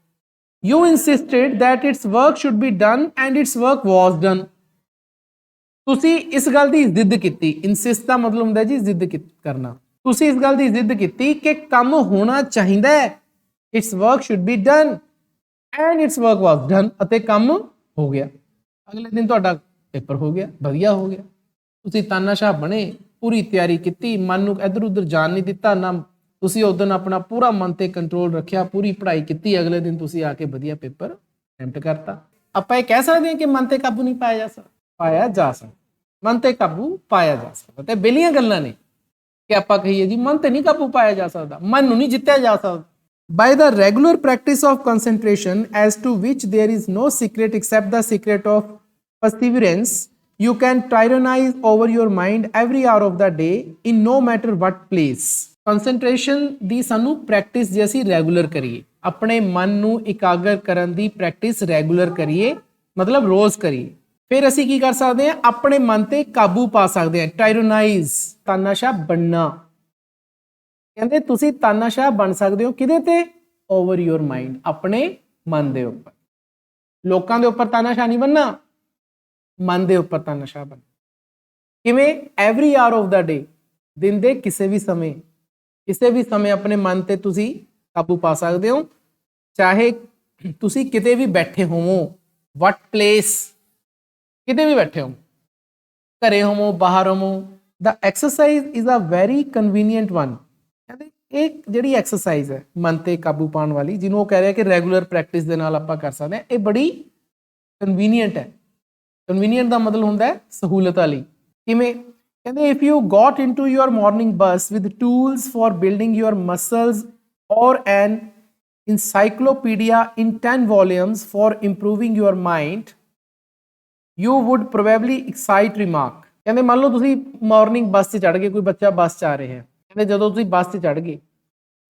You insisted that it's work should be done and it's work was done, तुसी इस गल की जिद की, इंसिस्ट का मतलब होंगे जी जिद करना, तुसी इस गल की जिद की कि काम होना चाहिए, it's work should be done and it's work was done, अते काम हो गया, अगले दिन तुहाडा पेपर हो गया, वधिया हो गया, तुसी तानाशाह बने, पूरी तैयारी की, मन नूं इधर उधर जान नहीं दिता, ना तुसी उस दिन अपना पूरा मन ते कंट्रोल रखिया, पूरी पढ़ाई की, अगले दिन तुसी आके वधिया पेपर अटैम्प्ट करता। आपां ये कह सकते हैं कि मन ते काबू नहीं पाया जा सकता, पाया जा सकता, मन ते काबू पाया जा सकता, ते बेलियां गल्लां ने कि आपां कहिए जी मन ते नहीं काबू पाया जा सकता, मन नूं नहीं जित्तिया जा सकता। By the regular practice of concentration, as to which there is no secret except the secret of perseverance, you can tyrannize over your mind every hour of the day in no matter what place. Concentration ਦੀ ਸਾਨੂੰ practice ਜੇ ਅਸੀਂ regular ਕਰੀਏ, ਆਪਣੇ ਮਨ ਨੂੰ ਇਕਾਗਰ ਕਰਨ ਦੀ practice regular ਕਰੀਏ, ਮਤਲਬ ਰੋਜ਼ ਕਰੀਏ, ਫਿਰ ਅਸੀਂ ਕੀ ਕਰ ਸਕਦੇ ਹਾਂ, ਆਪਣੇ ਮਨ ਤੇ ਕਾਬੂ ਪਾ ਸਕਦੇ ਹਾਂ, ਟਾਇਰਨਾਈਜ਼, ਤਾਨਾਸ਼ਾਹ ਬਣਨਾ। ਕਹਿੰਦੇ ਤੁਸੀਂ ਤਾਨਾਸ਼ਾਹ ਬਣ ਸਕਦੇ ਹੋ ਕਿਹਦੇ ਤੇ, ਓਵਰ ਯੋਰ ਮਾਈਂਡ, ਆਪਣੇ ਮਨ ਦੇ ਉੱਪਰ, ਲੋਕਾਂ ਦੇ ਉੱਪਰ ਤਾਨਾਸ਼ਾਹ ਨਹੀਂ ਬਣਨਾ, ਮਨ ਦੇ ਉੱਪਰ ਤਾਨਾਸ਼ਾਹ ਬਣਨਾ। ਕਿਵੇਂ, ਐਵਰੀ ਆਰ ਆਫ ਦਾ ਡੇ, ਦਿਨ ਦੇ ਕਿਸੇ ਵੀ ਸਮੇਂ ਆਪਣੇ ਮਨ ਤੇ ਤੁਸੀਂ ਕਾਬੂ ਪਾ ਸਕਦੇ ਹੋ, ਚਾਹੇ ਤੁਸੀਂ ਕਿਤੇ ਵੀ ਬੈਠੇ ਹੋਵੋ, ਵਟ ਪਲੇਸ, ਕਿਤੇ ਵੀ ਬੈਠੇ ਹੋ, ਘਰੇ ਹੋਵੋ, ਬਾਹਰ ਹੋਵੋ। The exercise is a very convenient one, ਕਹਿੰਦੇ ਇਹ ਜਿਹੜੀ ਐਕਸਰਸਾਈਜ਼ ਹੈ ਮਨ ਤੇ ਕਾਬੂ ਪਾਉਣ ਵਾਲੀ, ਜਿਹਨੂੰ ਉਹ ਕਹਿ ਰਿਹਾ ਕਿ ਰੈਗੂਲਰ ਪ੍ਰੈਕਟਿਸ ਦੇ ਨਾਲ ਆਪਾਂ ਕਰ ਸਕਦੇ ਹਾਂ, ਇਹ ਬੜੀ ਕਨਵੀਨੀਅੰਟ ਹੈ। ਕਨਵੀਨੀਅੰਟ ਦਾ ਮਤਲਬ ਹੁੰਦਾ ਹੈ ਸਹੂਲਤ ਵਾਲੀ। ਕਿਵੇਂ, ਕਹਿੰਦੇ if you got into your morning bus with tools for building your muscles or an encyclopedia in 10 volumes for improving your mind, you would probably excite remark। ਕਹਿੰਦੇ ਮੰਨ ਲਓ ਤੁਸੀਂ ਮਾਰਨਿੰਗ ਬੱਸ 'ਚ ਚੜ੍ਹ ਗਏ, ਕੋਈ ਬੱਚਾ ਬੱਸ 'ਚ ਆ ਰਿਹਾ ਹੈ, ਕਹਿੰਦੇ ਜਦੋਂ ਤੁਸੀਂ ਬੱਸ 'ਚ ਚੜ੍ਹ ਗਏ,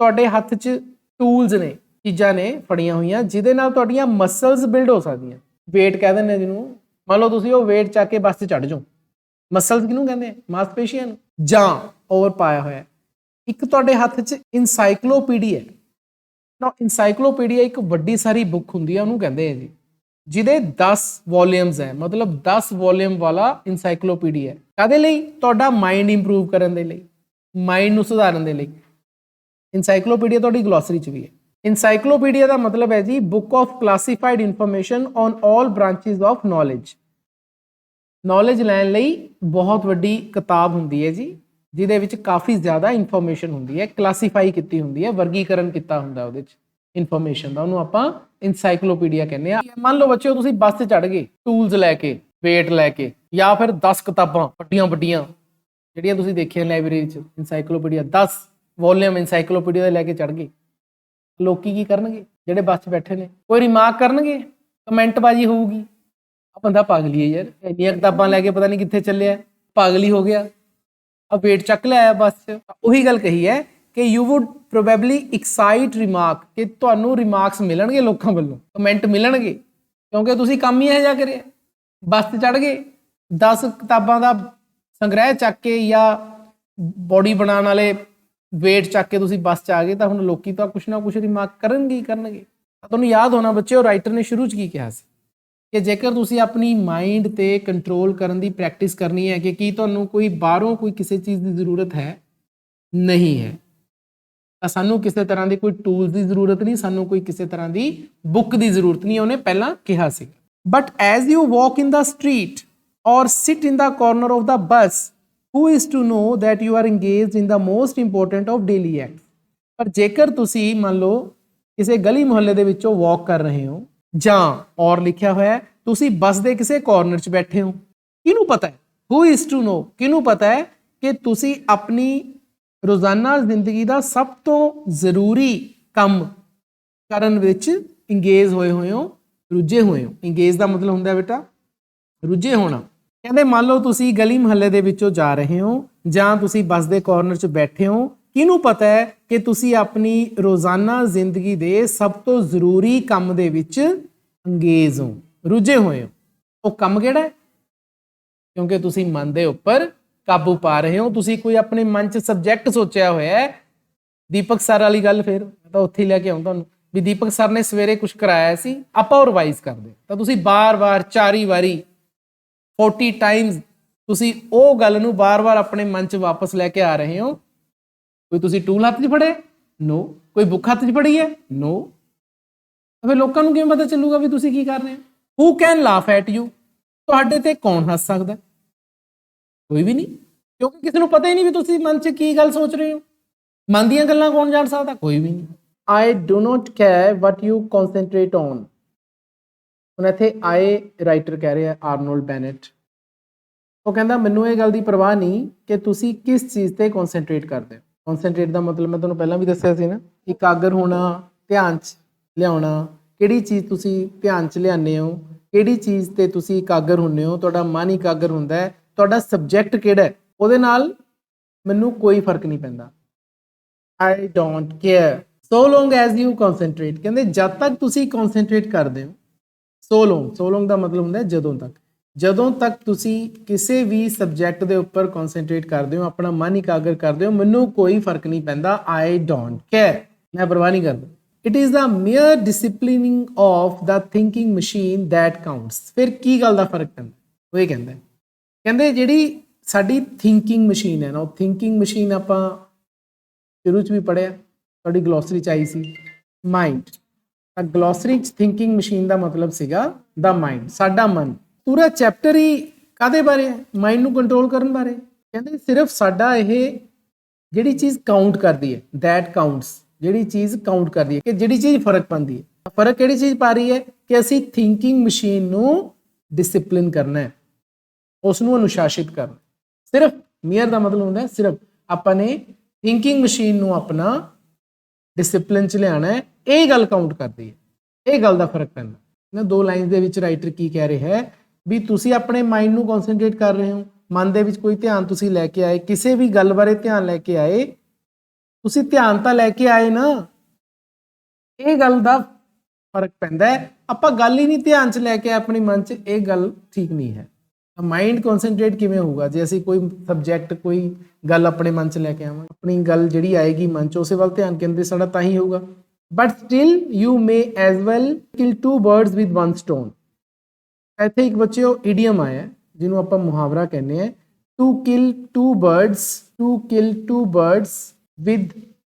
ਤੁਹਾਡੇ ਹੱਥ 'ਚ ਟੂਲਸ ਨੇ, ਚੀਜ਼ਾਂ ਨੇ ਫੜੀਆਂ ਹੋਈਆਂ ਜਿਹਦੇ ਨਾਲ ਤੁਹਾਡੀਆਂ ਮਸਲਸ ਬਿਲਡ ਹੋ ਸਕਦੀਆਂ, ਵੇਟ ਕਹਿ ਦਿੰਦੇ ਜਿਹਨੂੰ, ਮੰਨ ਲਓ ਤੁਸੀਂ ਉਹ ਵੇਟ ਚੱਕ ਕੇ ਬੱਸ 'ਚ ਚੜ੍ਹ ਜਾਓ, ਮਸਲਸ ਕਿਹਨੂੰ ਕਹਿੰਦੇ ਆ, ਮਾਸਪੇਸ਼ੀਆਂ ਨੂੰ, ਜਾਂ ਓਵਰ ਪਾਇਆ ਹੋਇਆ। ਇੱਕ ਤੁਹਾਡੇ ਹੱਥ 'ਚ ਇਨਸਾਈਕਲੋਪੀਡੀਆ ਹੈ ਨਾ, ਇਨਸਾਈਕਲੋਪੀਡੀਆ ਇੱਕ ਵੱਡੀ ਸਾਰੀ ਬੁੱਕ ਹੁੰਦੀ ਹੈ, ਉਹਨੂੰ ਕਹਿੰਦੇ ਆ ਜੀ, ਜਿਹਦੇ 10 ਵੋਲੀਅਮਸ ਹੈ, ਮਤਲਬ 10 ਵੋਲੀਅਮ ਵਾਲਾ ਇਨਸਾਈਕਲੋਪੀਡੀਆ ਹੈ। ਕਾਹਦੇ ਲਈ, ਤੁਹਾਡਾ ਮਾਈਂਡ ਇੰਪਰੂਵ ਕਰਨ ਦੇ ਲਈ, ਮਾਈਂਡ ਨੂੰ ਸੁਧਾਰਨ ਦੇ ਲਈ। ਇਨਸਾਈਕਲੋਪੀਡੀਆ ਤੁਹਾਡੀ ਗਲੋਸਰੀ 'ਚ ਵੀ ਹੈ। ਇਨਸਾਈਕਲੋਪੀਡੀਆ ਦਾ ਮਤਲਬ ਹੈ ਜੀ book of classified information on all branches of knowledge, knowledge ਲੈਣ ਲਈ ਬਹੁਤ ਵੱਡੀ ਕਿਤਾਬ ਹੁੰਦੀ ਹੈ ਜੀ, ਜਿਹਦੇ ਵਿੱਚ ਕਾਫੀ ਜ਼ਿਆਦਾ ਇਨਫੋਰਮੇਸ਼ਨ ਹੁੰਦੀ ਹੈ, ਕਲਾਸੀਫਾਈ ਕੀਤੀ ਹੁੰਦੀ ਹੈ, ਵਰਗੀਕਰਨ ਕੀਤਾ ਹੁੰਦਾ ਉਹਦੇ 'ਚ ਇਨਫੋਰਮੇਸ਼ਨ ਦਾ, ਉਹਨੂੰ ਆਪਾਂ ਇਨਸਾਈਕਲੋਪੀਡੀਆ ਕਹਿੰਦੇ ਆ। ਮੰਨ ਲਓ ਬੱਚਿਓ ਤੁਸੀਂ ਬੱਸ 'ਤੇ ਚੜ੍ਹ ਗਏ, ਟੂਲਸ ਲੈ ਕੇ, ਵੇਟ ਲੈ ਕੇ, ਜਾਂ ਫਿਰ 10 ਕਿਤਾਬਾਂ ਵੱਡੀਆਂ ਵੱਡੀਆਂ ਜਿਹੜੀਆਂ ਤੁਸੀਂ ਦੇਖੀਆਂ ਲਾਇਬ੍ਰੇਰੀ 'ਚ, ਇਨਸਾਈਕਲੋਪੀਡੀਆ 10 ਵੋਲੀਅਮ ਇਨਸਾਈਕਲੋਪੀਡੀਆ ਦੇ ਲੈ ਕੇ ਚੜ੍ਹ ਗਏ, ਲੋਕੀ ਕੀ ਕਰਨਗੇ ਜਿਹੜੇ ਬੱਸ 'ਚ ਬੈਠੇ ਨੇ, ਕੋਈ ਰਿਮਾਰਕ ਕਰਨਗੇ, ਕਮੈਂਟਬਾਜ਼ੀ ਹੋਊਗੀ, ਆ ਬੰਦਾ ਪਾਗਲੀ ਹੈ ਯਾਰ, ਇੰਨੀਆਂ ਕਿਤਾਬਾਂ ਲੈ ਕੇ ਪਤਾ ਨਹੀਂ ਕਿੱਥੇ ਚੱਲਿਆ, ਪਾਗਲੀ ਹੋ ਗਿਆ, ਆ ਵੇਟ ਚੱਕ ਲਿਆਇਆ ਬੱਸ 'ਚ। ਉਹੀ ਗੱਲ ਕਹੀ ਹੈ ਕਿ you wood probably excite remark, ਕਿ ਤੁਹਾਨੂੰ ਰਿਮਾਰਕਸ ਮਿਲਣਗੇ ਲੋਕਾਂ ਵੱਲੋਂ, ਕਮੈਂਟ ਮਿਲਣਗੇ, ਕਿਉਂਕਿ ਤੁਸੀਂ ਕੰਮ ਹੀ ਇਹੋ ਜਿਹਾ ਕਰਿਆ, ਬੱਸ 'ਤੇ ਚੜ੍ਹ ਗਏ, 10 ਕਿਤਾਬਾਂ ਦਾ ਸੰਗ੍ਰਹਿ ਚੱਕ ਕੇ ਜਾਂ ਬੋਡੀ ਬਣਾਉਣ ਵਾਲੇ ਵੇਟ ਚੱਕ ਕੇ ਤੁਸੀਂ ਬੱਸ 'ਚ ਆ ਗਏ, ਤਾਂ ਹੁਣ ਲੋਕੀ ਤਾਂ ਕੁਛ ਨਾ ਕੁਛ ਰਿਮਾਰਕ ਕਰਨਗੇ ਹੀ ਕਰਨਗੇ। ਤੁਹਾਨੂੰ ਯਾਦ ਹੋਣਾ ਬੱਚਿਓ, ਰਾਈਟਰ ਨੇ ਸ਼ੁਰੂ 'ਚ ਕੀ ਕਿਹਾ ਸੀ ਕਿ ਜੇਕਰ ਤੁਸੀਂ ਆਪਣੀ ਮਾਈਂਡ 'ਤੇ ਕੰਟਰੋਲ ਕਰਨ ਦੀ ਪ੍ਰੈਕਟਿਸ ਕਰਨੀ ਹੈ, ਕਿ ਕੀ ਤੁਹਾਨੂੰ ਕੋਈ ਬਾਹਰੋਂ ਕੋਈ ਕਿਸੇ ਚੀਜ਼ ਦੀ ਜ਼ਰੂਰਤ ਹੈ, ਨਹੀਂ ਹੈ, ਤਾਂ ਸਾਨੂੰ ਕਿਸੇ ਤਰ੍ਹਾਂ ਦੀ ਕੋਈ ਟੂਲਸ ਦੀ ਜ਼ਰੂਰਤ ਨਹੀਂ, ਸਾਨੂੰ ਕੋਈ ਕਿਸੇ ਤਰ੍ਹਾਂ ਦੀ ਬੁੱਕ ਦੀ ਜ਼ਰੂਰਤ ਨਹੀਂ, ਉਹਨੇ ਪਹਿਲਾਂ ਕਿਹਾ ਸੀ। But as you walk in the street or sit in the corner of the bus, who is to know that you are engaged in the most important of daily acts। ਪਰ ਜੇਕਰ ਤੁਸੀਂ ਮੰਨ ਲਓ ਕਿਸੇ ਗਲੀ ਮੁਹੱਲੇ ਦੇ ਵਿੱਚੋਂ ਵਾਕ ਕਰ ਰਹੇ ਹੋ, ਜਾਂ ਔਰ ਲਿਖਿਆ ਹੋਇਆ ਤੁਸੀਂ ਬੱਸ ਦੇ ਕਿਸੇ ਕਾਰਨਰ 'ਚ ਬੈਠੇ ਹੋ, ਕਿਹਨੂੰ ਪਤਾ ਹੈ, who is to know, ਕਿਹਨੂੰ ਪਤਾ ਹੈ ਕਿ ਤੁਸੀਂ ਆਪਣੀ ਰੋਜ਼ਾਨਾ ਜ਼ਿੰਦਗੀ ਦਾ ਸਭ ਤੋਂ ਜ਼ਰੂਰੀ ਕੰਮ ਕਰਨ ਵਿੱਚ ਇੰਗੇਜ ਹੋਏ ਹੋ, ਰੁੱਝੇ ਹੋਏ ਹੋ। ਇੰਗੇਜ ਦਾ ਮਤਲਬ ਹੁੰਦਾ ਬੇਟਾ ਰੁੱਝੇ ਹੋਣਾ। ਕਹਿੰਦੇ ਮੰਨ ਲਓ ਤੁਸੀਂ ਗਲੀ ਮੁਹੱਲੇ ਦੇ ਵਿੱਚੋਂ ਜਾ ਰਹੇ ਹੋ ਜਾਂ ਤੁਸੀਂ ਬੱਸ ਦੇ ਕਾਰਨਰ 'ਚ ਬੈਠੇ ਹੋ, ਕਿਹਨੂੰ ਪਤਾ ਹੈ ਕਿ ਤੁਸੀਂ ਆਪਣੀ ਰੋਜ਼ਾਨਾ ਜ਼ਿੰਦਗੀ ਦੇ ਸਭ ਤੋਂ ਜ਼ਰੂਰੀ ਕੰਮ ਦੇ ਵਿੱਚ ਇੰਗੇਜ ਹੋ, ਰੁੱਝੇ ਹੋਏ ਹੋ। ਉਹ ਕੰਮ ਕਿਹੜਾ ਹੈ? ਕਿਉਂਕਿ ਤੁਸੀਂ ਮਨ ਦੇ ਉੱਪਰ ਕਾਬੂ ਪਾ ਰਹੇ ਹੋ, ਤੁਸੀਂ ਕੋਈ ਆਪਣੇ ਮਨ 'ਚ ਸਬਜੈਕਟ ਸੋਚਿਆ ਹੋਇਆ ਹੈ। ਦੀਪਕ ਸਰ ਵਾਲੀ ਗੱਲ ਫਿਰ ਤਾਂ ਉੱਥੇ ਹੀ ਲੈ ਕੇ ਆਉਂ ਤੁਹਾਨੂੰ ਵੀ ਦੀਪਕ ਸਰ ਨੇ ਸਵੇਰੇ ਕੁਝ ਕਰਾਇਆ ਸੀ, ਆਪਾਂ ਉਹ ਰਿਵਾਈਜ਼ ਕਰਦੇ ਤਾਂ ਤੁਸੀਂ ਬਾਰ-ਬਾਰ 4 ਵਾਰੀ 40 ਟਾਈਮਸ ਤੁਸੀਂ ਉਹ ਗੱਲ ਨੂੰ ਬਾਰ-ਬਾਰ ਆਪਣੇ ਮਨ 'ਚ ਵਾਪਸ ਲੈ ਕੇ ਆ ਰਹੇ ਹੋ। ਕੋਈ ਤੁਸੀਂ ਟੂਲ ਹੱਥ 'ਚ ਫੜੇ? ਨੋ। ਕੋਈ ਬੁੱਕ ਹੱਥ 'ਚ ਫੜੀ ਹੈ? ਨੋ। ਫਿਰ ਲੋਕਾਂ ਨੂੰ ਕਿਵੇਂ ਪਤਾ ਚੱਲੂਗਾ ਵੀ ਤੁਸੀਂ ਕੀ ਕਰ ਰਹੇ ਹੋ? ਹੂ ਕੈਨ ਲਾਫ ਐਟ ਯੂ? ਤੁਹਾਡੇ ਤੇ ਕੌਣ ਹੱਸ ਸਕਦਾ? ਕੋਈ ਵੀ ਨਹੀਂ, ਕਿਉਂਕਿ ਕਿਸੇ ਨੂੰ ਪਤਾ ਹੀ ਨਹੀਂ ਵੀ ਤੁਸੀਂ ਮਨ 'ਚ ਕੀ ਗੱਲ ਸੋਚ ਰਹੇ ਹੋ। ਮਨ ਦੀਆਂ ਗੱਲਾਂ ਕੌਣ ਜਾਣ ਸਕਦਾ? ਕੋਈ ਵੀ ਨਹੀਂ। I do not care what you concentrate on। ਹੁਣ ਇੱਥੇ ਆਈ ਰਾਈਟਰ ਕਹਿ ਰਿਹਾ ਆਰਨੋਲਡ ਬੈਨੇਟ। ਉਹ ਕਹਿੰਦਾ ਮੈਨੂੰ ਇਹ ਗੱਲ ਦੀ ਪਰਵਾਹ ਨਹੀਂ ਕਿ ਤੁਸੀਂ ਕਿਸ ਚੀਜ਼ ਤੇ ਕਨਸੈਂਟਰੇਟ ਕਰਦੇ ਹੋ। ਕਨਸੈਂਟਰੇਟ ਦਾ ਮਤਲਬ ਮੈਂ ਤੁਹਾਨੂੰ ਪਹਿਲਾਂ ਵੀ ਦੱਸਿਆ ਸੀ ਨਾ, ਇਕਾਗਰ ਹੋਣਾ, ਧਿਆਨ 'ਚ ਲਿਆਉਣਾ। ਕਿਹੜੀ ਚੀਜ਼ ਤੁਸੀਂ ਧਿਆਨ 'ਚ ਲਿਆਉਂਦੇ ਹੋ, ਕਿਹੜੀ ਚੀਜ਼ ਤੇ ਤੁਸੀਂ ਇਕਾਗਰ ਹੁੰਦੇ ਹੋ, ਤੁਹਾਡਾ ਮਨ ਇਕਾਗਰ ਹੁੰਦਾ ਹੈ, ਤੁਹਾਡਾ ਸਬਜੈਕਟ ਕਿਹੜਾ ਹੈ, ਉਹਦੇ ਨਾਲ ਮੈਨੂੰ ਕੋਈ ਫਰਕ ਨਹੀਂ ਪੈਂਦਾ। I don't care so long as you concentrate। ਕਹਿੰਦੇ ਜਦ ਤੱਕ ਤੁਸੀਂ ਕਨਸੈਂਟਰੇਟ ਕਰਦੇ ਹੋ, so long ਦਾ ਮਤਲਬ ਹੁੰਦਾ ਜਦੋਂ ਤੱਕ ਤੁਸੀਂ ਕਿਸੇ ਵੀ ਸਬਜੈਕਟ ਦੇ ਉੱਪਰ ਕਨਸੈਂਟਰੇਟ ਕਰਦੇ ਹੋ, ਆਪਣਾ ਮਨ ਇਕਾਗਰ ਕਰਦੇ ਹੋ, ਮੈਨੂੰ ਕੋਈ ਫਰਕ ਨਹੀਂ ਪੈਂਦਾ। I don't care, ਮੈਂ ਪਰਵਾਹ ਨਹੀਂ ਕਰਦਾ। It is the mere disciplining of the thinking machine that counts। ਫਿਰ ਕੀ ਗੱਲ ਦਾ ਫਰਕ ਪੈਂਦਾ? ਉਹ ਇਹ ਕਹਿੰਦੇ ਜਿਹੜੀ ਸਾਡੀ ਥਿੰਕਿੰਗ ਮਸ਼ੀਨ ਹੈ ਨਾ, ਉਹ ਥਿੰਕਿੰਗ ਮਸ਼ੀਨ ਆਪਾਂ ਸ਼ੁਰੂ 'ਚ ਵੀ ਪੜ੍ਹਿਆ, ਤੁਹਾਡੀ ਗਲੋਸਰੀ 'ਚ ਆਈ ਸੀ ਮਾਈਂਡ। ਤਾਂ ਗਲੋਸਰੀ 'ਚ ਥਿੰਕਿੰਗ ਮਸ਼ੀਨ ਦਾ ਮਤਲਬ ਸੀਗਾ ਦਾ ਮਾਈਂਡ, ਸਾਡਾ ਮਨ। ਪੂਰਾ ਚੈਪਟਰ ਹੀ ਕਾਹਦੇ ਬਾਰੇ ਹੈ? ਮਾਈਂਡ ਨੂੰ ਕੰਟਰੋਲ ਕਰਨ ਬਾਰੇ। ਕਹਿੰਦੇ ਸਿਰਫ ਸਾਡਾ ਇਹ ਜਿਹੜੀ ਚੀਜ਼ ਕਾਊਂਟ ਕਰਦੀ ਹੈ, ਦੈਟ ਕਾਊਂਟਸ, ਜਿਹੜੀ ਚੀਜ਼ ਕਾਊਂਟ ਕਰਦੀ ਹੈ, ਕਿ ਜਿਹੜੀ ਚੀਜ਼ ਫਰਕ ਪਾਉਂਦੀ ਹੈ। ਫਰਕ ਕਿਹੜੀ ਚੀਜ਼ ਪਾ ਰਹੀ ਹੈ? ਕਿ ਅਸੀਂ ਥਿੰਕਿੰਗ ਮਸ਼ੀਨ ਨੂੰ ਡਿਸਿਪਲਿਨ ਕਰਨਾ ਹੈ, ਉਸ ਨੂੰ ਅਨੁਸ਼ਾਸਿਤ ਕਰਨਾ। ਸਿਰਫ ਮੀਅਰ ਦਾ ਮਤਲਬ ਹੁੰਦਾ ਸਿਰਫ ਆਪਾਂ ਨੇ ਥਿੰਕਿੰਗ ਮਸ਼ੀਨ ਨੂੰ ਆਪਣਾ ਡਿਸਿਪਲਿਨ 'ਚ ਲਿਆਉਣਾ ਹੈ। ਇਹ ਗੱਲ ਕਾਊਂਟ ਕਰਦੀ ਹੈ, ਇਹ ਗੱਲ ਦਾ ਫਰਕ ਪੈਂਦਾ ਨਾ। 2 ਲਾਈਨਸ ਦੇ ਵਿੱਚ ਰਾਈਟਰ ਕੀ ਕਹਿ ਰਿਹਾ ਹੈ ਵੀ ਤੁਸੀਂ ਆਪਣੇ ਮਾਈਂਡ ਨੂੰ ਕਨਸੈਂਟਰੇਟ ਕਰ ਰਹੇ ਹੋ, ਮਨ ਦੇ ਵਿੱਚ ਕੋਈ ਧਿਆਨ ਤੁਸੀਂ ਲੈ ਕੇ ਆਏ, ਕਿਸੇ ਵੀ ਗੱਲ ਬਾਰੇ ਧਿਆਨ ਲੈ ਕੇ ਆਏ, ਤੁਸੀਂ ਧਿਆਨ ਤਾਂ ਲੈ ਕੇ ਆਏ ਨਾ, ਇਹ ਗੱਲ ਦਾ ਫਰਕ ਪੈਂਦਾ ਹੈ। ਆਪਾਂ ਗੱਲ ਹੀ ਨਹੀਂ ਧਿਆਨ 'ਚ ਲੈ ਕੇ ਆਏ ਆਪਣੇ ਮਨ 'ਚ, ਇਹ ਗੱਲ ਠੀਕ ਨਹੀਂ ਹੈ। ਮਾਈਂਡ ਕਨਸੈਂਟਰੇਟ ਕਿਵੇਂ ਹੋਊਗਾ? ਜੇ ਅਸੀਂ ਕੋਈ ਸਬਜੈਕਟ, ਕੋਈ ਗੱਲ ਆਪਣੇ ਮਨ 'ਚ ਲੈ ਕੇ ਆਵਾਂਗੇ, ਆਪਣੀ ਗੱਲ ਜਿਹੜੀ ਆਏਗੀ ਮਨ 'ਚ, ਉਸੇ ਵੱਲ ਧਿਆਨ ਕੇਂਦਰਿਤ ਸਾਡਾ ਤਾਂ ਹੀ ਹੋਊਗਾ। But still you may as well kill 2 birds with 1 stone. ਇੱਥੇ ਇੱਕ ਬੱਚਿਓ ਈਡੀਅਮ ਆਇਆ ਜਿਹਨੂੰ ਆਪਾਂ ਮੁਹਾਵਰਾ ਕਹਿੰਦੇ ਆ, to kill 2 birds with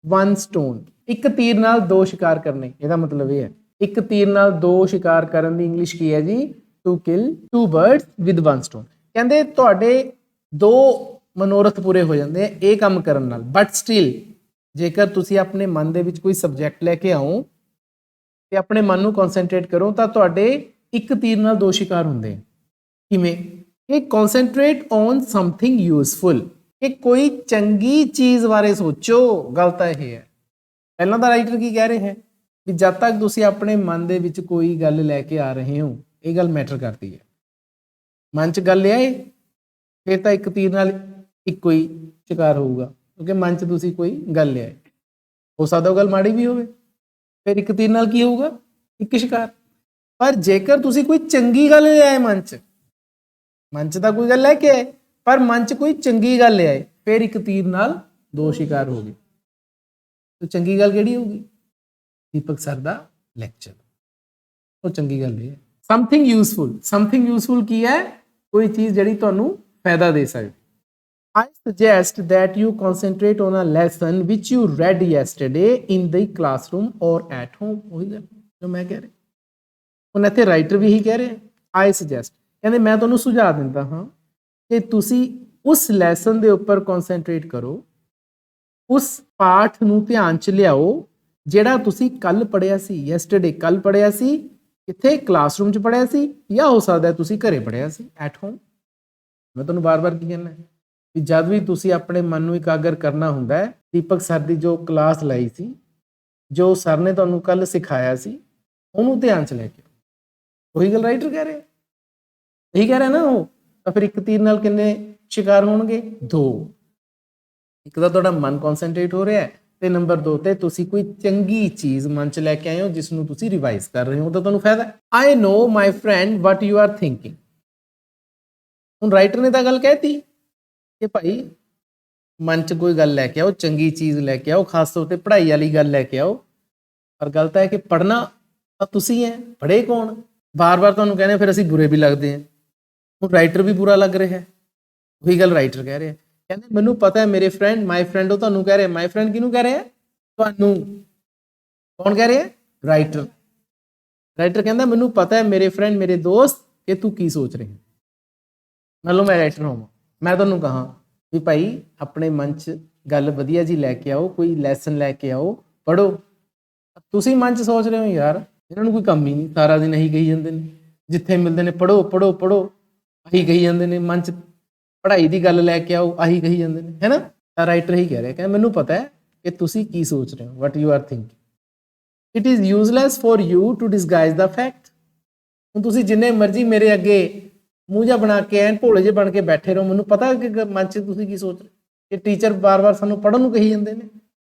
1 stone. ਇੱਕ ਤੀਰ ਨਾਲ 2 ਸ਼ਿਕਾਰ ਕਰਨੇ, ਇਹਦਾ ਮਤਲਬ ਇਹ ਹੈ। ਇੱਕ ਤੀਰ ਨਾਲ 2 ਸ਼ਿਕਾਰ ਕਰਨ ਦੀ ਇੰਗਲਿਸ਼ ਕੀ ਹੈ ਜੀ? To kill 2 birds with 1 stone. ਕਹਿੰਦੇ ਤੁਹਾਡੇ 2 ਮਨੋਰਥ ਪੂਰੇ ਹੋ ਜਾਂਦੇ ਆ ਇਹ ਕੰਮ ਕਰਨ ਨਾਲ। ਬਟ ਸਟਿਲ ਜੇਕਰ ਤੁਸੀਂ ਆਪਣੇ ਮਨ ਦੇ ਵਿੱਚ ਕੋਈ ਸਬਜੈਕਟ ਲੈ ਕੇ ਆਓ ਤੇ ਆਪਣੇ ਮਨ ਨੂੰ ਕਨਸੈਂਟਰੇਟ ਕਰੋ ਤਾਂ ਤੁਹਾਡੇ ਇੱਕ ਤੀਰ ਨਾਲ 2 ਸ਼ਿਕਾਰ ਹੁੰਦੇ ਆ। ਕਿਵੇਂ? ਕਿ ਕਨਸੈਂਟਰੇਟ ਔਨ ਸਮਥਿੰਗ ਯੂਜ਼ਫੁਲ, ਕਿ ਕੋਈ ਚੰਗੀ ਚੀਜ਼ ਬਾਰੇ ਸੋਚੋ। ਗੱਲ ਤਾਂ ਇਹ ਹੈ। ਪਹਿਲਾਂ ਤਾਂ ਰਾਈਟਰ ਕੀ ਕਹਿ ਰਿਹਾ ਹੈ ਵੀ ਜਦ ਤੱਕ ਤੁਸੀਂ ਆਪਣੇ ਮਨ ਦੇ ਵਿੱਚ ਕੋਈ ਗੱਲ ਲੈ ਕੇ ਆ ਰਹੇ ਹੋ, ਇਹ ਗੱਲ ਮੈਟਰ ਕਰਦੀ ਹੈ। ਮਨ 'ਚ ਗੱਲ ਲਿਆਏ ਫਿਰ ਤਾਂ ਇੱਕ ਤੀਰ ਨਾਲ ਇੱਕੋ ਹੀ ਸ਼ਿਕਾਰ ਹੋਊਗਾ, ਕਿਉਂਕਿ ਮਨ 'ਚ ਤੁਸੀਂ ਕੋਈ ਗੱਲ ਲਿਆਏ। ਹੋ ਸਕਦਾ ਉਹ ਗੱਲ ਮਾੜੀ ਵੀ ਹੋਵੇ, ਫਿਰ ਇੱਕ ਤੀਰ ਨਾਲ ਕੀ ਹੋਊਗਾ? ਇੱਕ ਸ਼ਿਕਾਰ। ਪਰ ਜੇਕਰ ਤੁਸੀਂ ਕੋਈ ਚੰਗੀ ਗੱਲ ਲਿਆਏ ਮਨ 'ਚ ਤਾਂ ਕੋਈ ਗੱਲ ਲੈ ਕੇ ਆਏ, ਪਰ ਮਨ 'ਚ ਕੋਈ ਚੰਗੀ ਗੱਲ ਲਿਆਏ, ਫਿਰ ਇੱਕ ਤੀਰ ਨਾਲ 2 ਸ਼ਿਕਾਰ ਹੋ ਗਏ। ਤਾਂ ਚੰਗੀ ਗੱਲ ਕਿਹੜੀ ਹੋਊਗੀ? ਦੀਪਕ ਸਰ ਦਾ ਲੈਕਚਰ, ਉਹ ਚੰਗੀ ਗੱਲ ਇਹ ਹੈ। ਸਮਥਿੰਗ ਯੂਜ਼ਫੁਲ ਕੀ ਹੈ? ਕੋਈ ਚੀਜ਼ ਜਿਹੜੀ ਤੁਹਾਨੂੰ ਫਾਇਦਾ ਦੇ ਸਕਦੀ। I suggest that you concentrate on a lesson which you read yesterday in the classroom or at home। ਉਹੀ ਗੱਲ ਜੋ ਮੈਂ ਕਹਿ ਰਿਹਾ, ਹੁਣ ਇੱਥੇ ਰਾਈਟਰ ਵੀ ਇਹੀ ਕਹਿ ਰਿਹਾ। I suggest ਕਹਿੰਦੇ ਮੈਂ ਤੁਹਾਨੂੰ ਸੁਝਾਅ ਦਿੰਦਾ ਹਾਂ ਕਿ ਤੁਸੀਂ ਉਸ ਲੈਸਨ ਦੇ ਉੱਪਰ ਕਨਸੈਂਟਰੇਟ ਕਰੋ, ਉਸ ਪਾਠ ਨੂੰ ਧਿਆਨ 'ਚ ਲਿਆਓ ਜਿਹੜਾ ਤੁਸੀਂ ਕੱਲ ਪੜ੍ਹਿਆ ਸੀ। ਯੈਸਟਰਡੇ ਕੱਲ ਪੜ੍ਹਿਆ ਸੀ, ਕਿੱਥੇ? ਕਲਾਸਰੂਮ 'ਚ ਪੜ੍ਹਿਆ ਸੀ, ਜਾਂ ਹੋ ਸਕਦਾ ਤੁਸੀਂ ਘਰੇ ਪੜ੍ਹਿਆ ਸੀ, ਐਟ ਹੋਮ। ਮੈਂ ਤੁਹਾਨੂੰ ਬਾਰ-ਬਾਰ ਕੀ ਕਹਿਣਾ ਵੀ ਜਦ ਵੀ ਤੁਸੀਂ ਆਪਣੇ ਮਨ ਨੂੰ ਇਕਾਗਰ ਕਰਨਾ ਹੁੰਦਾ ਹੈ, ਦੀਪਕ ਸਰ ਦੀ ਜੋ ਕਲਾਸ ਲਾਈ ਸੀ, ਜੋ ਸਰ ਨੇ ਤੁਹਾਨੂੰ ਕੱਲ ਸਿਖਾਇਆ ਸੀ, ਉਹਨੂੰ ਧਿਆਨ 'ਚ ਲੈ ਕੇ ਆਓ। ਉਹੀ ਗੱਲ ਰਾਈਟਰ ਕਹਿ ਰਿਹਾ, ਇਹੀ ਕਹਿ ਰਿਹਾ ਨਾ ਉਹ। ਤਾਂ ਫਿਰ ਇੱਕ ਤੀਰ ਨਾਲ ਕਿੰਨੇ ਸ਼ਿਕਾਰ ਹੋਣਗੇ? 2। ਇੱਕ ਤਾਂ ਤੁਹਾਡਾ ਮਨ ਕਨਸੈਂਟਰੇਟ ਹੋ ਰਿਹਾ ਹੈ, ਤੇ ਨੰਬਰ 2 ਤੇ ਤੁਸੀਂ ਕੋਈ ਚੰਗੀ ਚੀਜ਼ ਮਨ 'ਚ ਲੈ ਕੇ ਆਏ ਹੋ ਜਿਸ ਨੂੰ ਤੁਸੀਂ ਰਿਵਾਈਜ਼ ਕਰ ਰਹੇ ਹੋ, ਤਾਂ ਤੁਹਾਨੂੰ ਫਾਇਦਾ। I know my friend what you are thinking. ਹੁਣ ਰਾਈਟਰ ਨੇ ਤਾਂ ਗੱਲ ਕਹਿਤੀ ਕਿ ਭਾਈ ਮਨ 'ਚ ਕੋਈ ਗੱਲ ਲੈ ਕੇ ਆਓ, ਚੰਗੀ ਚੀਜ਼ ਲੈ ਕੇ ਆਓ, ਖਾਸ ਤੌਰ ਤੇ ਪੜ੍ਹਾਈ ਵਾਲੀ ਗੱਲ ਲੈ ਕੇ ਆਓ। ਪਰ ਗੱਲ ਤਾਂ ਹੈ ਕਿ ਪੜ੍ਹਨਾ ਤਾਂ ਤੁਸੀਂ ਹੈ, ਪੜ੍ਹੇ ਕੌਣ? ਬਾਰ-ਬਾਰ ਤੁਹਾਨੂੰ ਕਹਿੰਦੇ ਫਿਰ ਅਸੀਂ ਬੁਰੇ ਵੀ ਲੱਗਦੇ ਹਾਂ। ਹੁਣ ਰਾਈਟਰ ਵੀ ਬੁਰਾ ਲੱਗ ਰਿਹਾ ਹੈ, ਉਹੀ ਗੱਲ ਰਾਈਟਰ ਕਹਿ ਰਿਹਾ, ਕਹਿੰਦੇ ਮੈਨੂੰ ਪਤਾ ਹੈ ਮੇਰੇ ਫਰੈਂਡ, ਮਾਈ ਫਰੈਂਡ, ਉਹ ਤੁਹਾਨੂੰ ਕਹਿ ਰਿਹਾ। ਮਾਈ ਫਰੈਂਡ ਕਿਹਨੂੰ ਕਹਿ ਰਿਹਾ? ਤੁਹਾਨੂੰ। ਕੌਣ ਕਹਿ ਰਿਹਾ? ਰਾਈਟਰ। ਰਾਈਟਰ ਕਹਿੰਦਾ ਮੈਨੂੰ ਪਤਾ ਹੈ ਮੇਰੇ ਫਰੈਂਡ, ਮੇਰੇ ਦੋਸਤ, ਕਿ ਤੂੰ ਕੀ ਸੋਚ ਰਿਹਾ। ਮੰਨ ਲਓ ਮੈਂ ਰਾਈਟਰ ਹੋਵਾਂ, ਮੈਂ ਤੁਹਾਨੂੰ ਕਹਾਂ ਵੀ ਭਾਈ ਆਪਣੇ ਮਨ 'ਚ ਗੱਲ ਵਧੀਆ ਜੀ ਲੈ ਕੇ ਆਓ, ਕੋਈ ਲੈਸਨ ਲੈ ਕੇ ਆਓ, ਪੜ੍ਹੋ। ਤੁਸੀਂ ਮਨ 'ਚ ਸੋਚ ਰਹੇ ਹੋ ਯਾਰ ਇਹਨਾਂ ਨੂੰ ਕੋਈ ਕੰਮ ਹੀ ਨਹੀਂ, ਸਾਰਾ ਦਿਨ ਇਹੀ ਕਹੀ ਜਾਂਦੇ ਨੇ, ਜਿੱਥੇ ਮਿਲਦੇ ਨੇ ਪੜ੍ਹੋ ਪੜ੍ਹੋ ਪੜ੍ਹੋ, ਆਹੀ ਕਹੀ ਜਾਂਦੇ ਨੇ, ਮਨ 'ਚ ਪੜ੍ਹਾਈ ਦੀ ਗੱਲ ਲੈ ਕੇ ਆਓ, ਆਹੀ ਕਹੀ ਜਾਂਦੇ ਨੇ, ਹੈ ਨਾ। ਤਾਂ ਰਾਈਟਰ ਹੀ ਕਹਿ ਰਿਹਾ, ਕਹਿੰਦਾ ਮੈਨੂੰ ਪਤਾ ਹੈ ਕਿ ਤੁਸੀਂ ਕੀ ਸੋਚ ਰਹੇ ਹੋ, what you are thinking. It is useless for you to disguise the fact. ਹੁਣ ਤੁਸੀਂ ਜਿੰਨੇ ਮਰਜ਼ੀ ਮੇਰੇ ਅੱਗੇ ਮੂੰਹ ਜਿਹਾ ਬਣਾ ਕੇ ਐਨ ਭੋਲੇ ਜਿਹੇ ਬਣ ਕੇ ਬੈਠੇ ਰਹੋ, ਮੈਨੂੰ ਪਤਾ ਕਿ ਮਨ 'ਚ ਤੁਸੀਂ ਕੀ ਸੋਚ ਰਹੇ। ਕਿ ਟੀਚਰ ਬਾਰ-ਬਾਰ ਸਾਨੂੰ ਪੜ੍ਹਨ ਨੂੰ ਕਹੀ ਜਾਂਦੇ ਨੇ,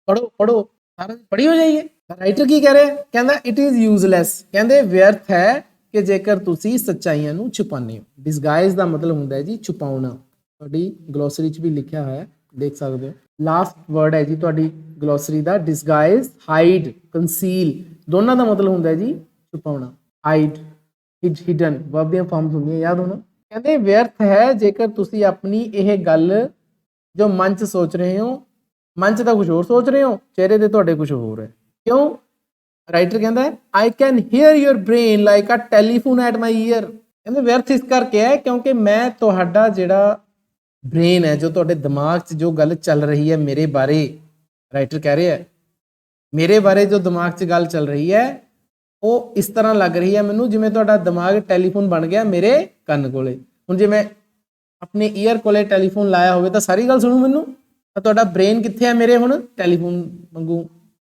ਪੜ੍ਹੋ ਪੜ੍ਹੋ, ਸਾਰਾ ਦਿਨ ਪੜ੍ਹੀ ਹੋ ਜਾਈਏ। ਰਾਈਟਰ ਕੀ ਕਹਿ ਰਿਹਾ? ਕਹਿੰਦਾ ਇਟ ਇਜ਼ ਯੂਜ਼ਲੈਸ, ਕਹਿੰਦੇ ਵਿਅਰਥ ਹੈ ਕਿ ਜੇਕਰ ਤੁਸੀਂ ਸੱਚਾਈਆਂ ਨੂੰ ਛੁਪਾਉਂਦੇ ਹੋ। ਡਿਸਗਾਈਜ਼ ਦਾ ਮਤਲਬ ਹੁੰਦਾ ਹੈ ਜੀ ਛੁਪਾਉਣਾ। ਤੁਹਾਡੀ ਗਲੋਸਰੀ 'ਚ ਵੀ ਲਿਖਿਆ ਹੋਇਆ, ਦੇਖ ਸਕਦੇ ਹੋ। ਲਾਸਟ ਵਰਡ ਹੈ ਜੀ ਤੁਹਾਡੀ ਗਲੋਸਰੀ ਦਾ, ਡਿਸਗਾਈਜ਼, ਹਾਈਡ, ਕੰਸੀਲ, ਦੋਨਾਂ ਦਾ ਮਤਲਬ ਹੁੰਦਾ ਹੈ ਜੀ ਛੁਪਾਉਣਾ। ਹਾਈਡ, ਹਿਡਨ, ਵਰਬ ਦੀਆਂ ਫਾਰਮਸ ਹੁੰਦੀਆਂ, ਯਾਦ ਹੋਣਾ। ਕਹਿੰਦੇ ਵਿਅਰਥ ਹੈ ਜੇਕਰ ਤੁਸੀਂ ਆਪਣੀ ਇਹ ਗੱਲ ਜੋ ਮਨ 'ਚ ਸੋਚ ਰਹੇ ਹੋ, ਮਨ 'ਚ ਤਾਂ ਕੁਝ ਹੋਰ ਸੋਚ ਰਹੇ ਹੋ, ਚਿਹਰੇ ਤੇ ਤੁਹਾਡੇ ਕੁਝ ਹੋਰ ਹੈ। ਕਿਉਂ? ਰਾਈਟਰ ਕਹਿੰਦਾ I can hear your brain like a telephone at my ear. ਕਹਿੰਦੇ ਵਿਅਰਥ ਇਸ ਕਰਕੇ ਹੈ ਕਿਉਂਕਿ ਮੈਂ ਤੁਹਾਡਾ ਜਿਹੜਾ ਬ੍ਰੇਨ ਹੈ, ਜੋ ਤੁਹਾਡੇ ਦਿਮਾਗ 'ਚ ਜੋ ਗੱਲ ਚੱਲ ਰਹੀ ਹੈ ਮੇਰੇ ਬਾਰੇ, ਰਾਈਟਰ ਕਹਿ ਰਿਹਾ ਮੇਰੇ ਬਾਰੇ ਜੋ ਦਿਮਾਗ 'ਚ ਗੱਲ ਚੱਲ ਰਹੀ ਹੈ ਉਹ ਇਸ ਤਰ੍ਹਾਂ ਲੱਗ ਰਹੀ ਹੈ ਮੈਨੂੰ ਜਿਵੇਂ ਤੁਹਾਡਾ ਦਿਮਾਗ ਟੈਲੀਫੋਨ ਬਣ ਗਿਆ ਮੇਰੇ ਕੰਨ ਕੋਲੇ। ਹੁਣ ਜੇ ਮੈਂ ਆਪਣੇ ਈਅਰ ਕੋਲੇ ਟੈਲੀਫੋਨ ਲਾਇਆ ਹੋਵੇ ਤਾਂ ਸਾਰੀ ਗੱਲ ਸੁਣੂ ਮੈਨੂੰ। ਤਾਂ ਤੁਹਾਡਾ ਬ੍ਰੇਨ ਕਿੱਥੇ ਹੈ ਮੇਰੇ? ਹੁਣ ਟੈਲੀਫੋਨ ਵਾਂਗੂ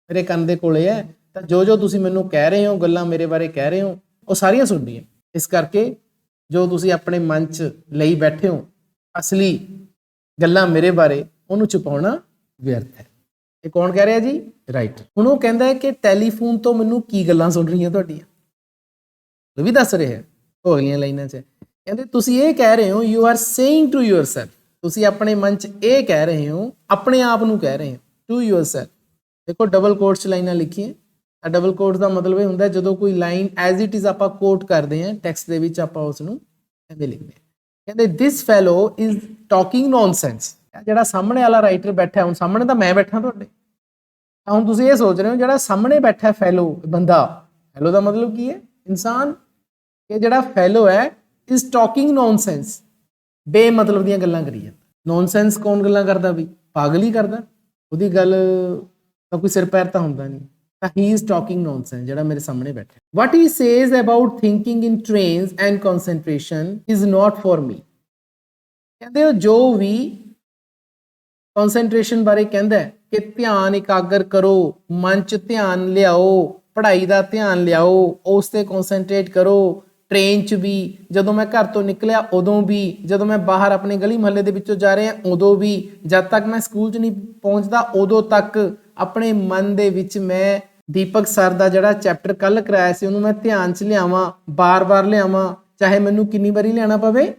ਮੇਰੇ ਕੰਨ ਦੇ ਕੋਲੇ ਹੈ। ਤਾਂ ਜੋ ਜੋ ਤੁਸੀਂ ਮੈਨੂੰ ਕਹਿ ਰਹੇ ਹੋ, ਗੱਲਾਂ ਮੇਰੇ ਬਾਰੇ ਕਹਿ ਰਹੇ ਹੋ, ਉਹ ਸਾਰੀਆਂ ਸੁਣਨੀਆਂ। ਇਸ ਕਰਕੇ ਜੋ ਤੁਸੀਂ ਆਪਣੇ ਮਨ 'ਚ ਲਈ ਬੈਠੇ ਹੋ ਅਸਲੀ ਗੱਲਾਂ ਮੇਰੇ ਬਾਰੇ, ਉਹਨੂੰ ਛੁਪਾਉਣਾ ਵਿਅਰਥ ਹੈ। ਇਹ ਕੌਣ ਕਹਿ ਰਿਹਾ ਜੀ? ਰਾਈਟਰ। ਹੁਣ ਉਹ ਕਹਿੰਦਾ ਹੈ ਕਿ ਟੈਲੀਫੋਨ ਤੋਂ ਮੈਨੂੰ ਕੀ ਗੱਲਾਂ ਸੁਣ ਰਹੀਆਂ ਤੁਹਾਡੀਆਂ, ਉਹ ਵੀ ਦੱਸ ਰਿਹਾ ਹੋ ਗਈਆਂ ਲਾਈਨਾਂ 'ਚ। ਕਹਿੰਦੇ ਤੁਸੀਂ ਇਹ ਕਹਿ ਰਹੇ ਹੋ, ਯੂ ਆਰ ਸੇਇੰਗ ਟੂ ਯੂਅਰਸੈਲਫ, ਤੁਸੀਂ ਆਪਣੇ ਮਨ 'ਚ ਇਹ ਕਹਿ ਰਹੇ ਹੋ, ਆਪਣੇ ਆਪ ਨੂੰ ਕਹਿ ਰਹੇ ਹੋ, ਟੂ ਯੂਅਰਸੈਲਫ। ਦੇਖੋ ਡਬਲ ਕੋਟਸ 'ਚ ਲਾਈਨਾਂ ਲਿਖੀਆਂ। ਡਬਲ ਕੋਟਸ ਦਾ ਮਤਲਬ ਇਹ ਹੁੰਦਾ ਜਦੋਂ ਕੋਈ ਲਾਈਨ ਐਜ਼ ਇਟ ਇਜ਼ ਆਪਾਂ ਕੋਟ ਕਰਦੇ ਹਾਂ ਟੈਕਸਟ ਦੇ ਵਿੱਚ, ਆਪਾਂ ਉਸ ਨੂੰ ਐਵੇਂ ਲਿਖਦੇ ਹਾਂ। ਕਹਿੰਦੇ ਦਿਸ ਫੈਲੋ ਇਜ਼ ਟਾਕਿੰਗ ਨੌਨਸੈਂਸ। ਜਿਹੜਾ ਸਾਹਮਣੇ ਵਾਲਾ ਰਾਈਟਰ ਬੈਠਾ, ਹੁਣ ਸਾਹਮਣੇ ਤਾਂ ਮੈਂ ਬੈਠਾ ਤੁਹਾਡੇ, ਤਾਂ ਹੁਣ ਤੁਸੀਂ ਇਹ ਸੋਚ ਰਹੇ ਹੋ ਜਿਹੜਾ ਸਾਹਮਣੇ ਬੈਠਾ ਫੈਲੋ ਬੰਦਾ, ਫੈਲੋ ਦਾ ਮਤਲਬ ਕੀ ਹੈ? ਇਨਸਾਨ। ਇਹ ਜਿਹੜਾ ਫੈਲੋ ਹੈ ਇਜ਼ ਟਾਕਿੰਗ ਨੌਨਸੈਂਸ, ਬੇਮਤਲਬ ਦੀਆਂ ਗੱਲਾਂ ਕਰੀ ਜਾਂਦਾ। ਨੌਨਸੈਂਸ ਕੌਣ ਗੱਲਾਂ ਕਰਦਾ? ਵੀ ਪਾਗਲ ਹੀ ਕਰਦਾ, ਉਹਦੀ ਗੱਲ ਤਾਂ ਕੋਈ ਸਿਰ ਪੈਰ ਤਾਂ ਹੁੰਦਾ ਨਹੀਂ। ਤਾਂ ਹੀ ਇਜ਼ ਟਾਕਿੰਗ ਨੌਨਸੈਂਸ, ਜਿਹੜਾ ਮੇਰੇ ਸਾਹਮਣੇ ਬੈਠਾ। What he says about thinking in trains and concentration is not for me. ਕਹਿੰਦੇ ਉਹ ਜੋ ਵੀ ਕਨਸੈਂਟਰੇਸ਼ਨ ਬਾਰੇ ਕਹਿੰਦਾ ਹੈ ਕਿ ਧਿਆਨ ਇਕਾਗਰ ਕਰੋ, ਮਨ 'ਚ ਧਿਆਨ ਲਿਆਓ, ਪੜ੍ਹਾਈ ਦਾ ਧਿਆਨ ਲਿਆਓ, ਉਸ ਤੇ ਕਨਸੈਂਟਰੇਟ ਕਰੋ। ਟ੍ਰੇਨ 'ਚ ਵੀ, ਜਦੋਂ ਮੈਂ ਘਰ ਤੋਂ ਨਿਕਲਿਆ ਉਦੋਂ ਵੀ, ਜਦੋਂ ਮੈਂ ਬਾਹਰ ਆਪਣੇ ਗਲੀ ਮੁਹੱਲੇ ਦੇ ਵਿੱਚੋਂ ਜਾ ਰਿਹਾ ਉਦੋਂ ਵੀ, ਜਦ ਤੱਕ ਮੈਂ ਸਕੂਲ 'ਚ ਨਹੀਂ ਪਹੁੰਚਦਾ ਉਦੋਂ ਤੱਕ ਆਪਣੇ ਮਨ ਦੇ ਵਿੱਚ ਮੈਂ ਦੀਪਕ ਸਰ ਦਾ ਜਿਹੜਾ ਚੈਪਟਰ ਕੱਲ ਕਰਾਇਆ ਸੀ ਉਹਨੂੰ ਮੈਂ ਧਿਆਨ 'ਚ ਲਿਆਵਾਂ, ਬਾਰ-ਬਾਰ ਲਿਆਵਾਂ, ਚਾਹੇ ਮੈਨੂੰ ਕਿੰਨੀ ਵਾਰੀ ਲਿਆਉਣਾ ਪਵੇ,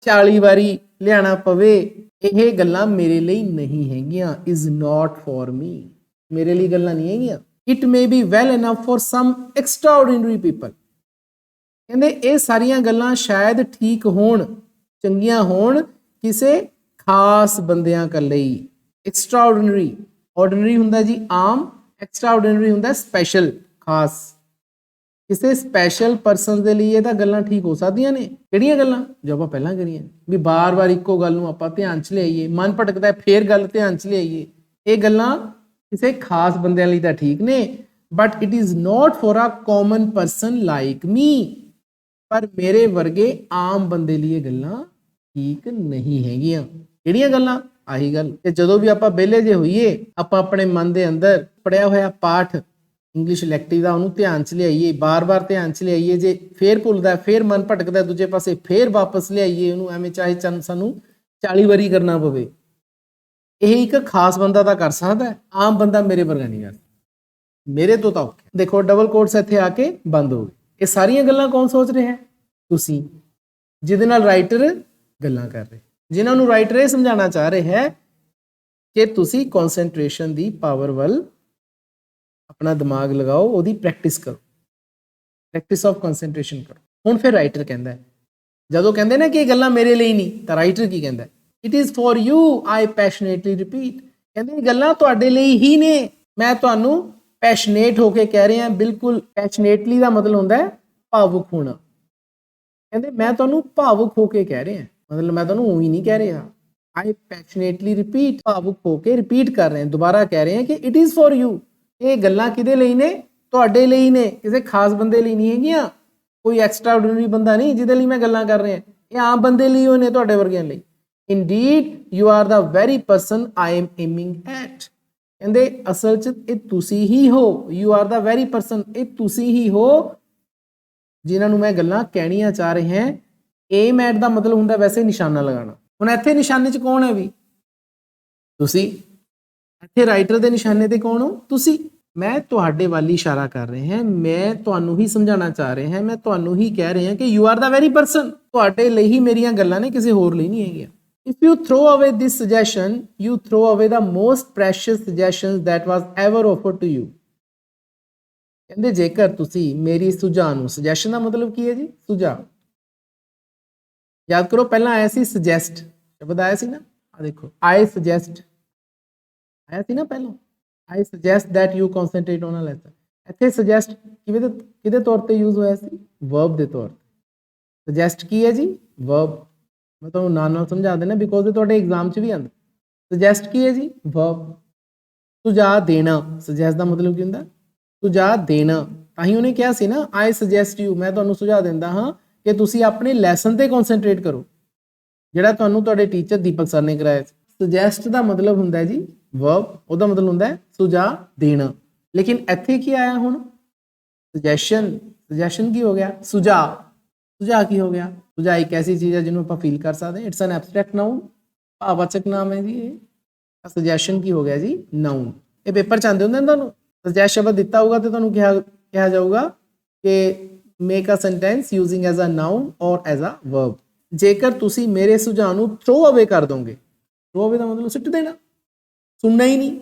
40 ਵਾਰੀ ਲਿਆਉਣਾ ਪਵੇ। ਇਹ ਗੱਲਾਂ ਮੇਰੇ ਲਈ ਨਹੀਂ ਹੈਗੀਆਂ, ਇਜ਼ ਨੋਟ ਫॉर ਮੀ, ਮੇਰੇ ਲਈ ਗੱਲਾਂ ਨਹੀਂ ਹੈਗੀਆਂ। It may be well enough for some extraordinary people. ਕਹਿੰਦੇ ਇਹ ਸਾਰੀਆਂ ਗੱਲਾਂ ਸ਼ਾਇਦ ਠੀਕ ਹੋਣ, ਚੰਗੀਆਂ ਹੋਣ ਕਿਸੇ ਖਾਸ ਬੰਦਿਆਂ ਲਈ। ਐਕਸਟਰਾਆਰਡੀਨਰੀ, ਆਰਡੀਨਰੀ ਹੁੰਦਾ ਜੀ ਆਮ, ਐਕਸਟਰਾਆਰਡੀਨਰੀ ਹੁੰਦਾ ਸਪੈਸ਼ਲ, ਖਾਸ। ਕਿਸੇ ਸਪੈਸ਼ਲ ਪਰਸਨ ਦੇ ਲਈ ਇਹ ਤਾਂ ਗੱਲਾਂ ਠੀਕ ਹੋ ਸਕਦੀਆਂ ਨੇ। ਕਿਹੜੀਆਂ ਗੱਲਾਂ? ਜੋ ਆਪਾਂ ਪਹਿਲਾਂ ਕਰੀਆਂ, ਵੀ ਬਾਰ-ਬਾਰ ਇੱਕੋ ਗੱਲ ਨੂੰ ਆਪਾਂ ਧਿਆਨ 'ਚ ਲਿਆਈਏ, ਮਨ ਭਟਕਦਾ ਫੇਰ ਗੱਲ ਧਿਆਨ 'ਚ ਲਿਆਈਏ, ਇਹ ਗੱਲਾਂ ਕਿਸੇ ਖਾਸ ਬੰਦਿਆਂ ਲਈ ਤਾਂ ਠੀਕ ਨੇ। But it is not for a common person like me, ਪਰ ਮੇਰੇ ਵਰਗੇ ਆਮ ਬੰਦੇ ਲਈ ਇਹ ਗੱਲਾਂ ਠੀਕ ਨਹੀਂ ਹੈਗੀਆਂ। ਕਿਹੜੀਆਂ ਗੱਲਾਂ? ਆਹੀ ਗੱਲ ਕਿ ਜਦੋਂ ਵੀ ਆਪਾਂ ਵਿਹਲੇ ਜੇ ਹੋਈਏ, ਆਪਾਂ ਆਪਣੇ ਮਨ ਦੇ ਅੰਦਰ ਪੜਿਆ ਹੋਇਆ ਪਾਠ ਇੰਗਲਿਸ਼ ਇਲੈਕਟਿਵ ਦਾ ਉਹਨੂੰ ਧਿਆਨ 'ਚ ਲਿਆਈਏ, ਬਾਰ-ਬਾਰ ਧਿਆਨ 'ਚ ਲਿਆਈਏ। ਜੇ ਫੇਰ ਭੁੱਲਦਾ, ਫੇਰ ਮਨ ਭਟਕਦਾ ਦੂਜੇ ਪਾਸੇ, ਫੇਰ ਵਾਪਸ ਲਿਆਈਏ ਉਹਨੂੰ, ਐਵੇਂ ਚਾਹੇ ਸਾਨੂੰ 40 ਵਾਰੀ ਕਰਨਾ ਪਵੇ। ਇਹ ਇੱਕ ਖਾਸ ਬੰਦਾ ਤਾਂ ਕਰ ਸਕਦਾ, ਆਮ ਬੰਦਾ ਮੇਰੇ ਵਰਗਾ ਨਹੀਂ ਕਰ ਸਕਦਾ, ਮੇਰੇ ਤੋਂ ਤਾਂ ਔਖਾ। ਦੇਖੋ ਡਬਲ ਕੋਟਸ ਇੱਥੇ ਆ ਕੇ ਬੰਦ ਹੋ ਗਏ। ਇਹ ਸਾਰੀਆਂ ਗੱਲਾਂ ਕੌਣ ਸੋਚ ਰਿਹਾ ਹੈ? ਤੁਸੀਂ, ਜਿਹਦੇ ਨਾਲ ਰਾਈਟਰ ਗੱਲਾਂ ਕਰ ਰਹੇ, ਜਿਨ੍ਹਾਂ ਨੂੰ ਰਾਈਟਰ ਇਹ ਸਮਝਾਉਣਾ ਚਾਹ ਰਿਹਾ ਹੈ ਕਿ ਤੁਸੀਂ ਕੌਨਸੈਂਟਰੇਸ਼ਨ ਦੀ ਪਾਵਰ ਵੱਲ ਆਪਣਾ ਦਿਮਾਗ ਲਗਾਓ, ਉਹਦੀ ਪ੍ਰੈਕਟਿਸ ਕਰੋ, ਪ੍ਰੈਕਟਿਸ ਆਫ ਕੌਨਸੈਂਟਰੇਸ਼ਨ ਕਰੋ। ਹੁਣ ਫਿਰ ਰਾਈਟਰ ਕਹਿੰਦਾ ਹੈ, ਜਦੋਂ ਕਹਿੰਦੇ ਨਾ ਕਿ ਇਹ ਗੱਲਾਂ ਮੇਰੇ ਲਈ ਨਹੀਂ, ਤਾਂ ਰਾਈਟਰ ਕੀ ਕਹਿੰਦਾ? It is for you I passionately repeat. ਕਹਿੰਦੇ ਇਹ ਗੱਲਾਂ ਤੁਹਾਡੇ ਲਈ ਹੀ ਨੇ, ਮੈਂ ਤੁਹਾਨੂੰ ਪੈਸ਼ਨੇਟ ਹੋ ਕੇ ਕਹਿ ਰਿਹਾ। ਬਿਲਕੁਲ, ਪੈਸ਼ਨੇਟਲੀ ਦਾ ਮਤਲਬ ਹੁੰਦਾ ਹੈ ਭਾਵੁਕ ਹੋਣਾ। ਕਹਿੰਦੇ ਮੈਂ ਤੁਹਾਨੂੰ ਭਾਵੁਕ ਹੋ ਕੇ ਕਹਿ ਰਿਹਾ, ਮਤਲਬ ਮੈਂ ਤੁਹਾਨੂੰ ਉਹੀ ਨਹੀਂ ਕਹਿ ਰਿਹਾ। ਆਈ ਪੈਸ਼ਨੇਟਲੀ ਰਿਪੀਟ, ਭਾਵੁਕ ਹੋ ਕੇ ਰਿਪੀਟ ਕਰ ਰਹੇ, ਦੁਬਾਰਾ ਕਹਿ ਰਹੇ ਕਿ ਇਟ ਇਜ਼ ਫॉर ਯੂ। ਇਹ ਗੱਲਾਂ ਕਿਹਦੇ ਲਈ ਨੇ? ਤੁਹਾਡੇ ਲਈ ਨੇ, ਕਿਸੇ ਖਾਸ ਬੰਦੇ ਲਈ ਨਹੀਂ ਹੈਗੀਆਂ। ਕੋਈ ਐਕਸਟਰਾ ਆਰਡੀਨਰੀ ਬੰਦਾ ਨਹੀਂ ਜਿਹਦੇ ਲਈ ਮੈਂ ਗੱਲਾਂ ਕਰ ਰਿਹਾ, ਇਹ ਆਮ ਬੰਦੇ ਲਈ ਹੋਏ ਨੇ, ਤੁਹਾਡੇ ਵਰਗਿਆਂ ਲਈ। Indeed you are the very person I am aiming at. ਕਹਿੰਦੇ ਅਸਲ 'ਚ ਇਹ ਤੁਸੀਂ ਹੀ ਹੋ, you are the very person, ਇਹ ਤੁਸੀਂ ਹੀ ਹੋ ਜਿਨ੍ਹਾਂ ਨੂੰ ਮੈਂ ਗੱਲਾਂ ਕਹਿਣੀਆਂ ਚਾਹ ਰਿਹਾ ਹਾਂ। ਏਮ ਐਟ ਦਾ ਮਤਲਬ ਹੁੰਦਾ ਵੈਸੇ ਨਿਸ਼ਾਨਾ ਲਗਾਉਣਾ। ਹੁਣ ਇੱਥੇ ਨਿਸ਼ਾਨੇ 'ਚ ਕੌਣ ਹੈ ਵੀ? ਤੁਸੀਂ। ਇੱਥੇ ਰਾਈਟਰ ਦੇ ਨਿਸ਼ਾਨੇ ਤੇ ਕੌਣ ਹੋ? ਤੁਸੀਂ। ਮੈਂ ਤੁਹਾਡੇ ਵੱਲ ਇਸ਼ਾਰਾ ਕਰ ਰਿਹਾ ਹਾਂ, ਮੈਂ ਤੁਹਾਨੂੰ ਹੀ ਸਮਝਾਉਣਾ ਚਾਹ ਰਿਹਾ ਹਾਂ, ਮੈਂ ਤੁਹਾਨੂੰ ਹੀ ਕਹਿ ਰਿਹਾ ਕਿ you are the very person, ਤੁਹਾਡੇ ਲਈ ਹੀ ਮੇਰੀਆਂ ਗੱਲਾਂ ਨੇ, ਕਿਸੇ ਹੋਰ ਲਈ ਨਹੀਂ ਹੈਗੀਆਂ। If you throw away this suggestion, you throw away the most precious suggestion that was ever offered to you. ਕਹਿੰਦੇ ਜੇਕਰ ਤੁਸੀਂ ਮੇਰੀ ਸੁਝਾਅ ਨੂੰ, ਸੁਜੈਸ਼ਨ ਦਾ ਮਤਲਬ ਕੀ ਹੈ ਜੀ? ਸੁਝਾਅ। ਯਾਦ ਕਰੋ ਪਹਿਲਾਂ ਆਇਆ ਸੀ ਸੁਜੈਸਟ, ਸ਼ਬਦ ਆਇਆ ਸੀ ਨਾ, ਆ ਦੇਖੋ I suggest ਆਇਆ ਸੀ ਨਾ ਪਹਿਲਾਂ, I suggest that you concentrate on a lesson। ਇੱਥੇ suggest ਕਿਹਦੇ ਤੌਰ ਤੇ ਯੂਜ਼ ਹੋਇਆ ਸੀ? verb ਦੇ ਤੌਰ ਤੇ। suggest ਕੀ ਹੈ ਜੀ? verb। ਮੈਂ ਤੁਹਾਨੂੰ ਨਾਲ ਸਮਝਾ ਦੇਣਾ ਬਿਕੋਜ਼ ਇਹ ਤੁਹਾਡੇ ਐਗਜ਼ਾਮ 'ਚ ਵੀ ਆਉਂਦਾ। ਸੁਜੈਸਟ ਕੀ ਹੈ ਜੀ? verb। ਸੁਝਾਅ ਦੇਣਾ, ਸੁਜੈਸਟ ਦਾ ਮਤਲਬ ਕੀ ਹੁੰਦਾ? ਸੁਝਾਅ ਦੇਣਾ। ਤਾਂ ਹੀ ਉਹਨੇ ਕਿਹਾ ਸੀ ਨਾ ਆਈ ਸੁਜੈਸਟ ਯੂ, ਮੈਂ ਤੁਹਾਨੂੰ ਸੁਝਾਅ ਦਿੰਦਾ ਹਾਂ ਕਿ ਤੁਸੀਂ ਆਪਣੇ ਲੈਸਨ ਤੇ ਕਨਸੈਂਟਰੇਟ ਕਰੋ, ਜਿਹੜਾ ਤੁਹਾਨੂੰ ਤੁਹਾਡੇ ਟੀਚਰ ਦੀਪਕ ਸਰ ਨੇ ਕਰਾਇਆ ਸੀ। ਸੁਜੈਸਟ ਦਾ ਮਤਲਬ ਹੁੰਦਾ ਜੀ verb, ਉਹਦਾ ਮਤਲਬ ਹੁੰਦਾ ਹੈ ਸੁਝਾਅ ਦੇਣਾ। ਲੇਕਿਨ ਇੱਥੇ ਕੀ ਆਇਆ ਹੁਣ? ਸੁਜੈਸ਼ਨ। ਸੁਜੈਸ਼ਨ ਕੀ ਹੋ ਗਿਆ? ਸੁਝਾਅ। ਸੁਝਾਅ ਕੀ ਹੋ ਗਿਆ? ਸੁਝਾਅ ਇੱਕ ਐਸੀ ਚੀਜ਼ ਹੈ ਜਿਹਨੂੰ ਆਪਾਂ ਫੀਲ ਕਰ ਸਕਦੇ ਹਾਂ। ਇਟਸ ਐਨ ਐਬਸਟ੍ਰੈਕਟ ਨਾਊਨ, ਭਾਵਵਾਚਕ ਨਾਮ ਹੈ ਜੀ ਇਹ। ਸੁਜੈਸ਼ਨ ਕੀ ਹੋ ਗਿਆ ਜੀ? ਨਾਊਨ। ਇਹ ਪੇਪਰ 'ਚ ਆਉਂਦੇ ਹੁੰਦੇ ਨੇ, ਤੁਹਾਨੂੰ ਸੁਜੈਸਟ ਸ਼ਬਦ ਦਿੱਤਾ ਹੋਊਗਾ ਤੇ ਤੁਹਾਨੂੰ ਕਿਹਾ ਜਾਊਗਾ ਕਿ make a sentence using as a noun or as a verb. ਜੇਕਰ ਤੁਸੀਂ ਮੇਰੇ ਸੁਝਾਅ ਨੂੰ ਥਰੋ ਅਵੇ ਕਰ ਦੋਗੇ, ਥਰੋ ਅਵੇ ਦਾ ਮਤਲਬ ਸੁੱਟ ਦੇਣਾ, ਸੁਣਨਾ ਹੀ ਨਹੀਂ,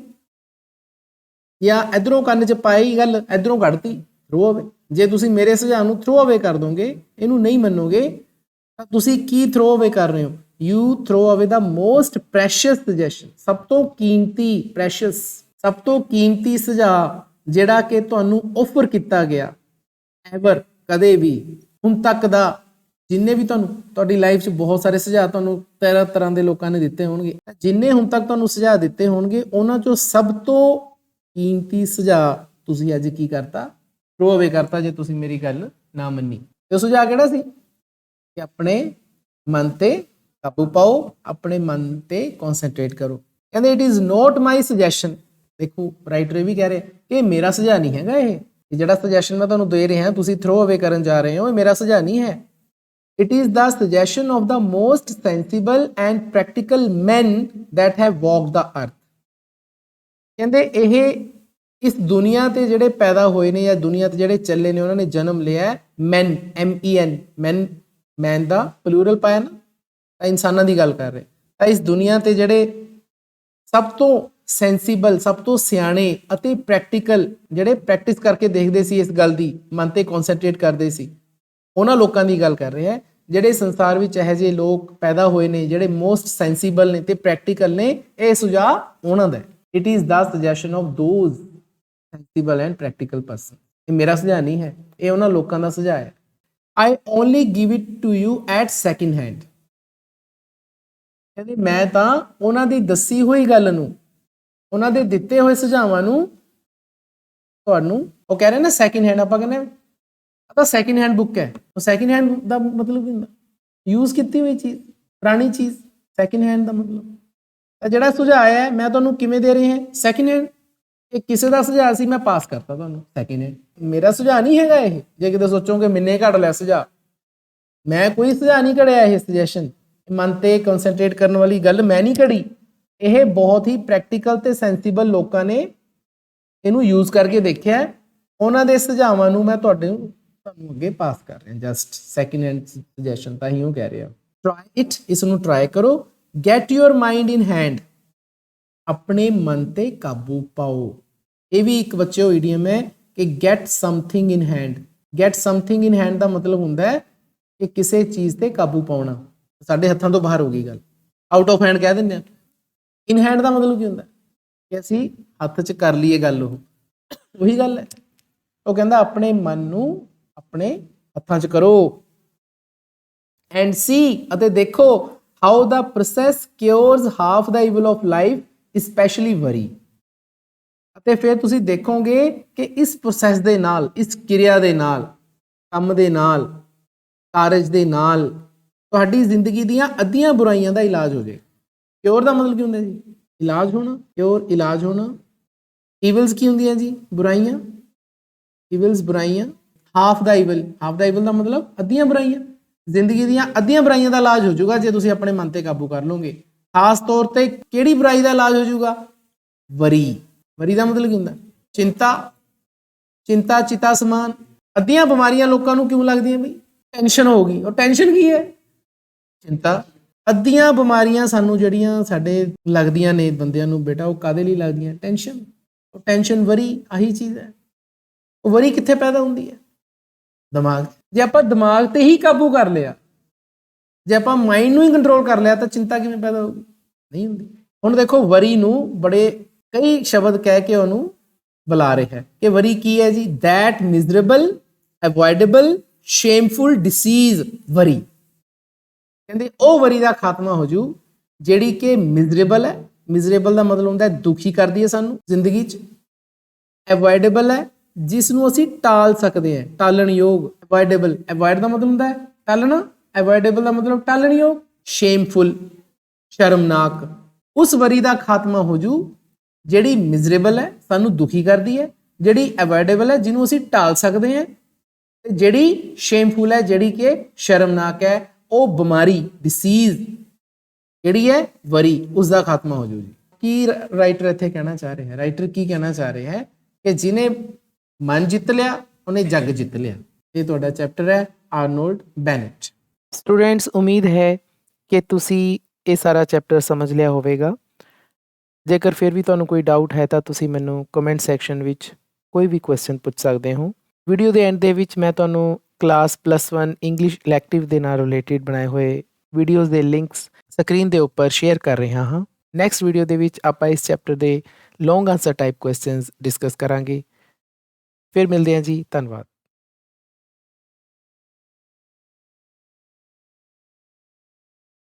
ਜਾਂ ਇਧਰੋਂ ਕੰਨ 'ਚ ਪਾਈ ਗੱਲ ਇਧਰੋਂ ਕੱਢਤੀ, ਥਰੋ ਅਵੇ। ਜੇ ਤੁਸੀਂ ਮੇਰੇ ਸੁਝਾਅ ਨੂੰ ਥਰੋ ਅਵੇ ਕਰ ਦੋਗੇ, ਇਹਨੂੰ ਨਹੀਂ ਮੰਨੋਗੇ, ਤਾਂ ਤੁਸੀਂ ਕੀ ਥਰੋ ਅਵੇ ਕਰ ਰਹੇ ਹੋ? ਯੂ ਥਰੋ ਅਵੇ ਦਾ ਮੋਸਟ ਪ੍ਰੈਸ਼ੀਅਸ ਸੁਜੈਸ਼ਨ, ਸਭ ਤੋਂ ਕੀਮਤੀ, ਪ੍ਰੈਸ਼ੀਅਸ ਸਭ ਤੋਂ ਕੀਮਤੀ ਸੁਝਾਅ ਜਿਹੜਾ ਕਿ ਤੁਹਾਨੂੰ ਆਫਰ ਕੀਤਾ ਗਿਆ, ਐਵਰ, ਕਦੇ ਵੀ, ਹੁਣ ਤੱਕ ਦਾ, ਜਿੰਨੇ ਵੀ ਤੁਹਾਡੀ ਲਾਈਫ 'ਚ ਬਹੁਤ ਸਾਰੇ ਸੁਝਾਅ ਤੁਹਾਨੂੰ ਤਰ੍ਹਾਂ ਦੇ ਲੋਕਾਂ ਨੇ ਦਿੱਤੇ ਹੋਣਗੇ, ਜਿੰਨੇ ਹੁਣ ਤੱਕ ਤੁਹਾਨੂੰ ਸੁਝਾਅ ਦਿੱਤੇ ਹੋਣਗੇ, ਉਹਨਾਂ 'ਚੋਂ ਸਭ ਤੋਂ ਕੀਮਤੀ ਸੁਝਾਅ ਤੁਸੀਂ ਅੱਜ ਕੀ ਕਰਤਾ? ਥਰੋ ਅਵੇ ਕਰਤਾ, ਜੇ ਤੁਸੀਂ ਮੇਰੀ ਗੱਲ ਨਾ ਮੰਨੀ। ਤੇ ਸੁਝਾਅ ਕਿਹੜਾ ਸੀ? ਕਿ ਆਪਣੇ ਮਨ ਤੇ ਕਾਬੂ ਪਾਓ, ਆਪਣੇ ਮਨ ਤੇ ਕਨਸੈਂਟਰੇਟ ਕਰੋ। ਕਹਿੰਦੇ it is note my suggestion. ਦੇਖੋ ਰਾਈਟਰ ਵੀ ਕਹਿ ਰਿਹਾ ਕਿ ਮੇਰਾ ਸੁਝਾਅ ਨਹੀਂ ਹੈਗਾ, ਇਹ ਜਿਹੜਾ ਸੁਜੈਸ਼ਨ ਮੈਂ ਤੁਹਾਨੂੰ ਦੇ ਰਿਹਾ ਤੁਸੀਂ ਥਰੋ ਅਵੇ ਕਰਨ ਜਾ ਰਹੇ ਹੋ, ਇਹ ਮੇਰਾ ਸੁਝਾਅ ਨਹੀਂ ਹੈ। It is the suggestion of the most sensible and practical men that have walked the earth. ਕਹਿੰਦੇ ਇਹ ਇਸ ਦੁਨੀਆ ਤੇ ਜਿਹੜੇ ਪੈਦਾ ਹੋਏ ਨੇ ਜਾਂ ਦੁਨੀਆ ਤੇ ਜਿਹੜੇ ਚੱਲੇ ਨੇ, ਉਹਨਾਂ ਨੇ ਜਨਮ ਲਿਆ ਮੈਨ, MEN, ਮੈਨ ਦਾ ਪਲੂਰਲ ਪਾਇਆ ਨਾ, ਤਾਂ ਇਨਸਾਨਾਂ ਦੀ ਗੱਲ ਕਰ ਰਹੇ। ਤਾਂ ਇਸ ਦੁਨੀਆ ਤੇ ਜਿਹੜੇ ਸਭ ਤੋਂ ਸੈਂਸੀਬਲ, ਸਭ ਤੋਂ ਸਿਆਣੇ ਅਤੇ ਪ੍ਰੈਕਟੀਕਲ, ਜਿਹੜੇ ਪ੍ਰੈਕਟਿਸ ਕਰਕੇ ਦੇਖਦੇ ਸੀ ਇਸ ਗੱਲ ਦੀ, ਮਨ ਤੇ ਕਨਸੈਂਟਰੇਟ ਕਰਦੇ ਸੀ, ਉਹਨਾਂ ਲੋਕਾਂ ਦੀ ਗੱਲ ਕਰ ਰਿਹਾ ਹੈ। ਜਿਹੜੇ ਸੰਸਾਰ ਵਿੱਚ ਇਹੋ ਜਿਹੇ ਲੋਕ ਪੈਦਾ ਹੋਏ ਨੇ ਜਿਹੜੇ ਮੋਸਟ ਸੈਂਸੀਬਲ ਨੇ ਤੇ ਪ੍ਰੈਕਟੀਕਲ ਨੇ, ਇਹ ਸੁਝਾਅ ਉਹਨਾਂ ਦਾ ਹੈ। It is the suggestion of those sensible and practical person. ਇਹ ਮੇਰਾ ਸੁਝਾਅ ਨਹੀਂ ਹੈ, ਇਹ ਉਹਨਾਂ ਲੋਕਾਂ ਦਾ ਸੁਝਾਅ ਹੈ। I only give it to you at second hand. ਕਹਿੰਦੇ ਮੈਂ ਤਾਂ ਉਹਨਾਂ ਦੀ ਦੱਸੀ ਹੋਈ ਗੱਲ ਨੂੰ, ਉਹਨਾਂ ਦੇ ਦਿੱਤੇ ਹੋਏ ਸੁਝਾਵਾਂ ਨੂੰ ਤੁਹਾਨੂੰ, ਉਹ ਕਹਿ ਰਹੇ ਨਾ ਸੈਕਿੰਡ ਹੈਂਡ, ਆਪਾਂ ਕਹਿੰਦੇ ਤਾਂ ਸੈਕਿੰਡ ਹੈਂਡ ਬੁੱਕ ਹੈ। ਉਹ ਸੈਕਿੰਡ ਹੈਂਡ ਦਾ ਮਤਲਬ ਕੀ ਹੁੰਦਾ? ਯੂਜ਼ ਕੀਤੀ ਹੋਈ ਚੀਜ਼, ਪੁਰਾਣੀ ਚੀਜ਼, ਸੈਕਿੰਡ ਹੈਂਡ ਦਾ ਮਤਲਬ। ਜਿਹੜਾ ਸੁਝਾਅ ਹੈ ਮੈਂ ਤੁਹਾਨੂੰ ਕਿਵੇਂ ਦੇ ਰਹੇ ਹਾਂ? Second hand. ਇਹ ਕਿਸੇ ਦਾ ਸੁਝਾਅ ਸੀ, ਮੈਂ ਪਾਸ ਕਰਤਾ ਤੁਹਾਨੂੰ ਸੈਕਿੰਡ ਹੈਂਡ। ਮੇਰਾ ਸੁਝਾਅ ਨਹੀਂ ਹੈਗਾ ਇਹ, ਜੇ ਕਿਤੇ ਸੋਚੋਗੇ ਮੈਨੇ ਘੜ ਲਿਆ ਸੁਝਾਅ, ਮੈਂ ਕੋਈ ਸੁਝਾਅ ਨਹੀਂ ਘੜਿਆ। ਇਹ ਸੁਜੈਸ਼ਨ ਮਨ ਤੇ ਕਨਸੈਂਟਰੇਟ ਕਰਨ ਵਾਲੀ ਗੱਲ ਮੈਂ ਨਹੀਂ ਘੜੀ, ਇਹ ਬਹੁਤ ਹੀ ਪ੍ਰੈਕਟੀਕਲ ਤੇ ਸੈਂਸੀਬਲ ਲੋਕਾਂ ਨੇ ਇਹਨੂੰ ਯੂਜ਼ ਕਰਕੇ ਦੇਖਿਆ, ਉਹਨਾਂ ਦੇ ਸੁਝਾਵਾਂ ਨੂੰ ਮੈਂ ਤੁਹਾਨੂੰ ਅੱਗੇ ਪਾਸ ਕਰ ਰਿਹਾ। ਜਸਟ ਸੈਕਿੰਡ ਹੈਂਡ ਸੁਜੈਸ਼ਨ ਤਾਂ ਹੀ ਉਹ ਕਹਿ ਰਿਹਾ। ਟਰਾਈ ਇਟ, ਇਸ ਨੂੰ ਟਰਾਈ ਕਰੋ। Get your mind in hand, ਆਪਣੇ ਮਨ ਤੇ ਕਾਬੂ ਪਾਓ। ਇਹ ਵੀ ਇੱਕ ਬੱਚਿਓ ਈਡੀਅਮ ਹੈ ਕਿ get something in hand. Get something in hand ਦਾ ਮਤਲਬ ਹੁੰਦਾ ਹੈ ਕਿ ਕਿਸੇ ਚੀਜ਼ ਤੇ ਕਾਬੂ ਪਾਉਣਾ। ਸਾਡੇ ਹੱਥਾਂ ਤੋਂ ਬਾਹਰ ਹੋ ਗਈ ਗੱਲ, ਆਊਟ ਆਫ ਹੈਂਡ ਕਹਿ ਦਿੰਦੇ ਆ। ਇਨ ਹੈਂਡ ਦਾ ਮਤਲਬ ਕੀ ਹੁੰਦਾ ਕਿ ਅਸੀਂ ਹੱਥ 'ਚ ਕਰ ਲਈਏ ਗੱਲ, ਉਹੀ ਗੱਲ ਹੈ। ਉਹ ਕਹਿੰਦਾ ਆਪਣੇ ਮਨ ਨੂੰ ਆਪਣੇ ਹੱਥਾਂ 'ਚ ਕਰੋ। ਐਂਡ ਸੀ, ਅਤੇ ਦੇਖੋ, how the process cures half the evil of life, specially worry. ਅਤੇ ਫਿਰ ਤੁਸੀਂ ਦੇਖੋਗੇ ਕਿ ਇਸ ਪ੍ਰੋਸੈਸ ਦੇ ਨਾਲ, ਇਸ ਕਿਰਿਆ ਦੇ ਨਾਲ, ਕੰਮ ਦੇ ਨਾਲ, ਕਾਰਜ ਦੇ ਨਾਲ ਤੁਹਾਡੀ ਜ਼ਿੰਦਗੀ ਦੀਆਂ ਅੱਧੀਆਂ ਬੁਰਾਈਆਂ ਦਾ ਇਲਾਜ ਹੋ ਜਾਏ। ਕਿਉਰ ਦਾ ਮਤਲਬ ਕੀ ਹੁੰਦਾ ਜੀ? ਇਲਾਜ ਹੋਣਾ। ਕਿਉਰ ਇਲਾਜ ਹੋਣਾ। ਈਵਲਸ ਕੀ ਹੁੰਦੀਆਂ ਜੀ? ਬੁਰਾਈਆਂ। ਈਵਲਸ ਬੁਰਾਈਆਂ। Half the evil, half the evil ਦਾ ਮਤਲਬ ਅੱਧੀਆਂ ਬੁਰਾਈਆਂ। ਜ਼ਿੰਦਗੀ ਦੀਆਂ ਅੱਧੀਆਂ ਬੁਰਾਈਆਂ ਦਾ ਇਲਾਜ ਹੋ ਜਾਊਗਾ ਜੇ ਤੁਸੀਂ ਆਪਣੇ ਮਨ ਤੇ ਕਾਬੂ ਕਰ ਲਓਗੇ। ਖਾਸ ਤੌਰ ਤੇ ਕਿਹੜੀ ਬੁਰਾਈ ਦਾ ਇਲਾਜ ਹੋ ਜਾਊਗਾ? ਵਰੀ। ਵਰੀ ਦਾ ਮਤਲਬ ਕੀ ਹੁੰਦਾ? ਚਿੰਤਾ। ਚਿੰਤਾ ਚਿਤਾ ਸਮਾਨ। ਅੱਧੀਆਂ ਬਿਮਾਰੀਆਂ ਲੋਕਾਂ ਨੂੰ ਕਿਉਂ ਲੱਗਦੀਆਂ ਬਈ? ਟੈਨਸ਼ਨ ਹੋ ਗਈ। ਉਹ ਟੈਨਸ਼ਨ ਕੀ ਹੈ? ਚਿੰਤਾ। ਅੱਧੀਆਂ ਬਿਮਾਰੀਆਂ ਸਾਨੂੰ ਜਿਹੜੀਆਂ ਸਾਡੇ ਲੱਗਦੀਆਂ ਨੇ ਬੰਦਿਆਂ ਨੂੰ, ਬੇਟਾ ਉਹ ਕਾਹਦੇ ਲਈ ਲੱਗਦੀਆਂ? ਟੈਨਸ਼ਨ। ਉਹ ਟੈਨਸ਼ਨ, ਵਰੀ, ਆਹੀ ਚੀਜ਼ ਹੈ। ਉਹ ਵਰੀ ਕਿੱਥੇ ਪੈਦਾ ਹੁੰਦੀ ਹੈ? ਦਿਮਾਗ। ਜੇ ਆਪਾਂ ਦਿਮਾਗ ਤੇ ਹੀ ਕਾਬੂ ਕਰ ਲਿਆ, ਜੇ ਆਪਾਂ ਮਾਈਂਡ ਨੂੰ ਹੀ ਕੰਟਰੋਲ ਕਰ ਲਿਆ, ਤਾਂ ਚਿੰਤਾ ਕਿਵੇਂ ਪੈਦਾ ਹੋਊਗੀ? ਨਹੀਂ ਹੁੰਦੀ। ਹੁਣ ਦੇਖੋ, ਵਰੀ ਨੂੰ ਬੜੇ ਕਈ ਸ਼ਬਦ ਕਹਿ ਕੇ ਉਹਨੂੰ ਬੁਲਾ ਰਿਹਾ ਹੈ ਕਿ ਵਰੀ ਕੀ ਹੈ ਜੀ? ਦੈਟ ਮਿਜ਼ਰੇਬਲ, ਅਵੋਇਡੇਬਲ, ਸ਼ੇਮਫੁਲ ਡਿਸੀਜ਼ ਵਰੀ। ਕਹਿੰਦੇ ਉਹ ਵਰੀ ਦਾ ਖਾਤਮਾ ਹੋ ਜੂ ਜਿਹੜੀ ਕਿ ਮਿਜ਼ਰੇਬਲ ਹੈ। ਮਿਜ਼ਰੇਬਲ ਦਾ ਮਤਲਬ ਹੁੰਦਾ ਹੈ ਦੁਖੀ ਕਰਦੀ ਹੈ ਸਾਨੂੰ ਜ਼ਿੰਦਗੀ 'ਚ। ਅਵੋਇਡੇਬਲ ਹੈ, ਜਿਸ ਨੂੰ ਅਸੀਂ ਟਾਲ ਸਕਦੇ ਹਾਂ, ਟਾਲਣ ਯੋਗ। ਅਵੋਇਡੇਬਲ, ਅਵੋਇਡ ਦਾ ਮਤਲਬ ਹੁੰਦਾ ਹੈ ਟਾਲਣਾ, ਅਵੋਇਡੇਬਲ ਦਾ ਮਤਲਬ ਟਾਲਣ ਯੋਗ। ਸ਼ੇਮਫੁਲ, ਸ਼ਰਮਨਾਕ। ਉਸ ਵਰੀ ਦਾ ਖਾਤਮਾ ਹੋ ਜੂ ਜਿਹੜੀ ਮਿਜ਼ਰੇਬਲ ਹੈ, ਸਾਨੂੰ ਦੁਖੀ ਕਰਦੀ ਹੈ, ਜਿਹੜੀ ਅਵੋਇਡੇਬਲ ਹੈ, ਜਿਹਨੂੰ ਅਸੀਂ ਟਾਲ ਸਕਦੇ ਹਾਂ, ਤੇ ਜਿਹੜੀ ਸ਼ੇਮਫੁਲ ਹੈ, ਜਿਹੜੀ ਕਿ ਸ਼ਰਮਨਾਕ ਹੈ। ਉਹ ਬਿਮਾਰੀ, ਡਿਸੀਜ਼ ਜਿਹੜੀ ਹੈ ਵਰੀ, ਉਸ ਦਾ ਖਾਤਮਾ ਹੋ ਜੂ ਜੀ। ਕੀ ਰਾਈਟਰ ਇੱਥੇ ਕਹਿਣਾ ਚਾਹ ਰਿਹਾ ਹੈ? ਰਾਈਟਰ ਕੀ ਕਹਿਣਾ ਚਾਹ ਰਿਹਾ ਹੈ ਕਿ ਜਿਹਨੇ ਮਨ ਜਿੱਤ ਲਿਆ, ਉਹਨੇ ਜੱਗ ਜਿੱਤ ਲਿਆ। ਇਹ ਤੁਹਾਡਾ ਚੈਪਟਰ ਹੈ ਆਰਨੋਲਡ ਬੈਨੇਟ। ਸਟੂਡੈਂਟਸ, ਉਮੀਦ ਹੈ ਕਿ ਤੁਸੀਂ ਇਹ ਸਾਰਾ ਚੈਪਟਰ ਸਮਝ ਲਿਆ ਹੋਵੇਗਾ। ਜੇਕਰ ਫਿਰ ਵੀ ਤੁਹਾਨੂੰ ਕੋਈ ਡਾਊਟ ਹੈ ਤਾਂ ਤੁਸੀਂ ਮੈਨੂੰ ਕਮੈਂਟ ਸੈਕਸ਼ਨ ਵਿੱਚ ਕੋਈ ਵੀ ਕੁਐਸਚਨ ਪੁੱਛ ਸਕਦੇ ਹੋ। ਵੀਡੀਓ ਦੇ ਐਂਡ ਦੇ ਵਿੱਚ ਮੈਂ ਤੁਹਾਨੂੰ ਕਲਾਸ +1 ਇੰਗਲਿਸ਼ ਇਲੈਕਟਿਵ ਦੇ ਨਾਲ ਰਿਲੇਟਿਡ ਬਣਾਏ ਹੋਏ ਵੀਡੀਓਜ਼ ਦੇ ਲਿੰਕਸ ਸਕਰੀਨ ਦੇ ਉੱਪਰ ਸ਼ੇਅਰ ਕਰ ਰਿਹਾ ਹਾਂ। ਨੈਕਸਟ ਵੀਡੀਓ ਦੇ ਵਿੱਚ ਆਪਾਂ ਇਸ ਚੈਪਟਰ ਦੇ ਲੌਂਗ ਆਨਸਰ ਟਾਈਪ ਕੁਐਸਚਨਸ ਡਿਸਕਸ ਕਰਾਂਗੇ। ਫਿਰ ਮਿਲਦੇ ਹਾਂ ਜੀ। ਧੰਨਵਾਦ।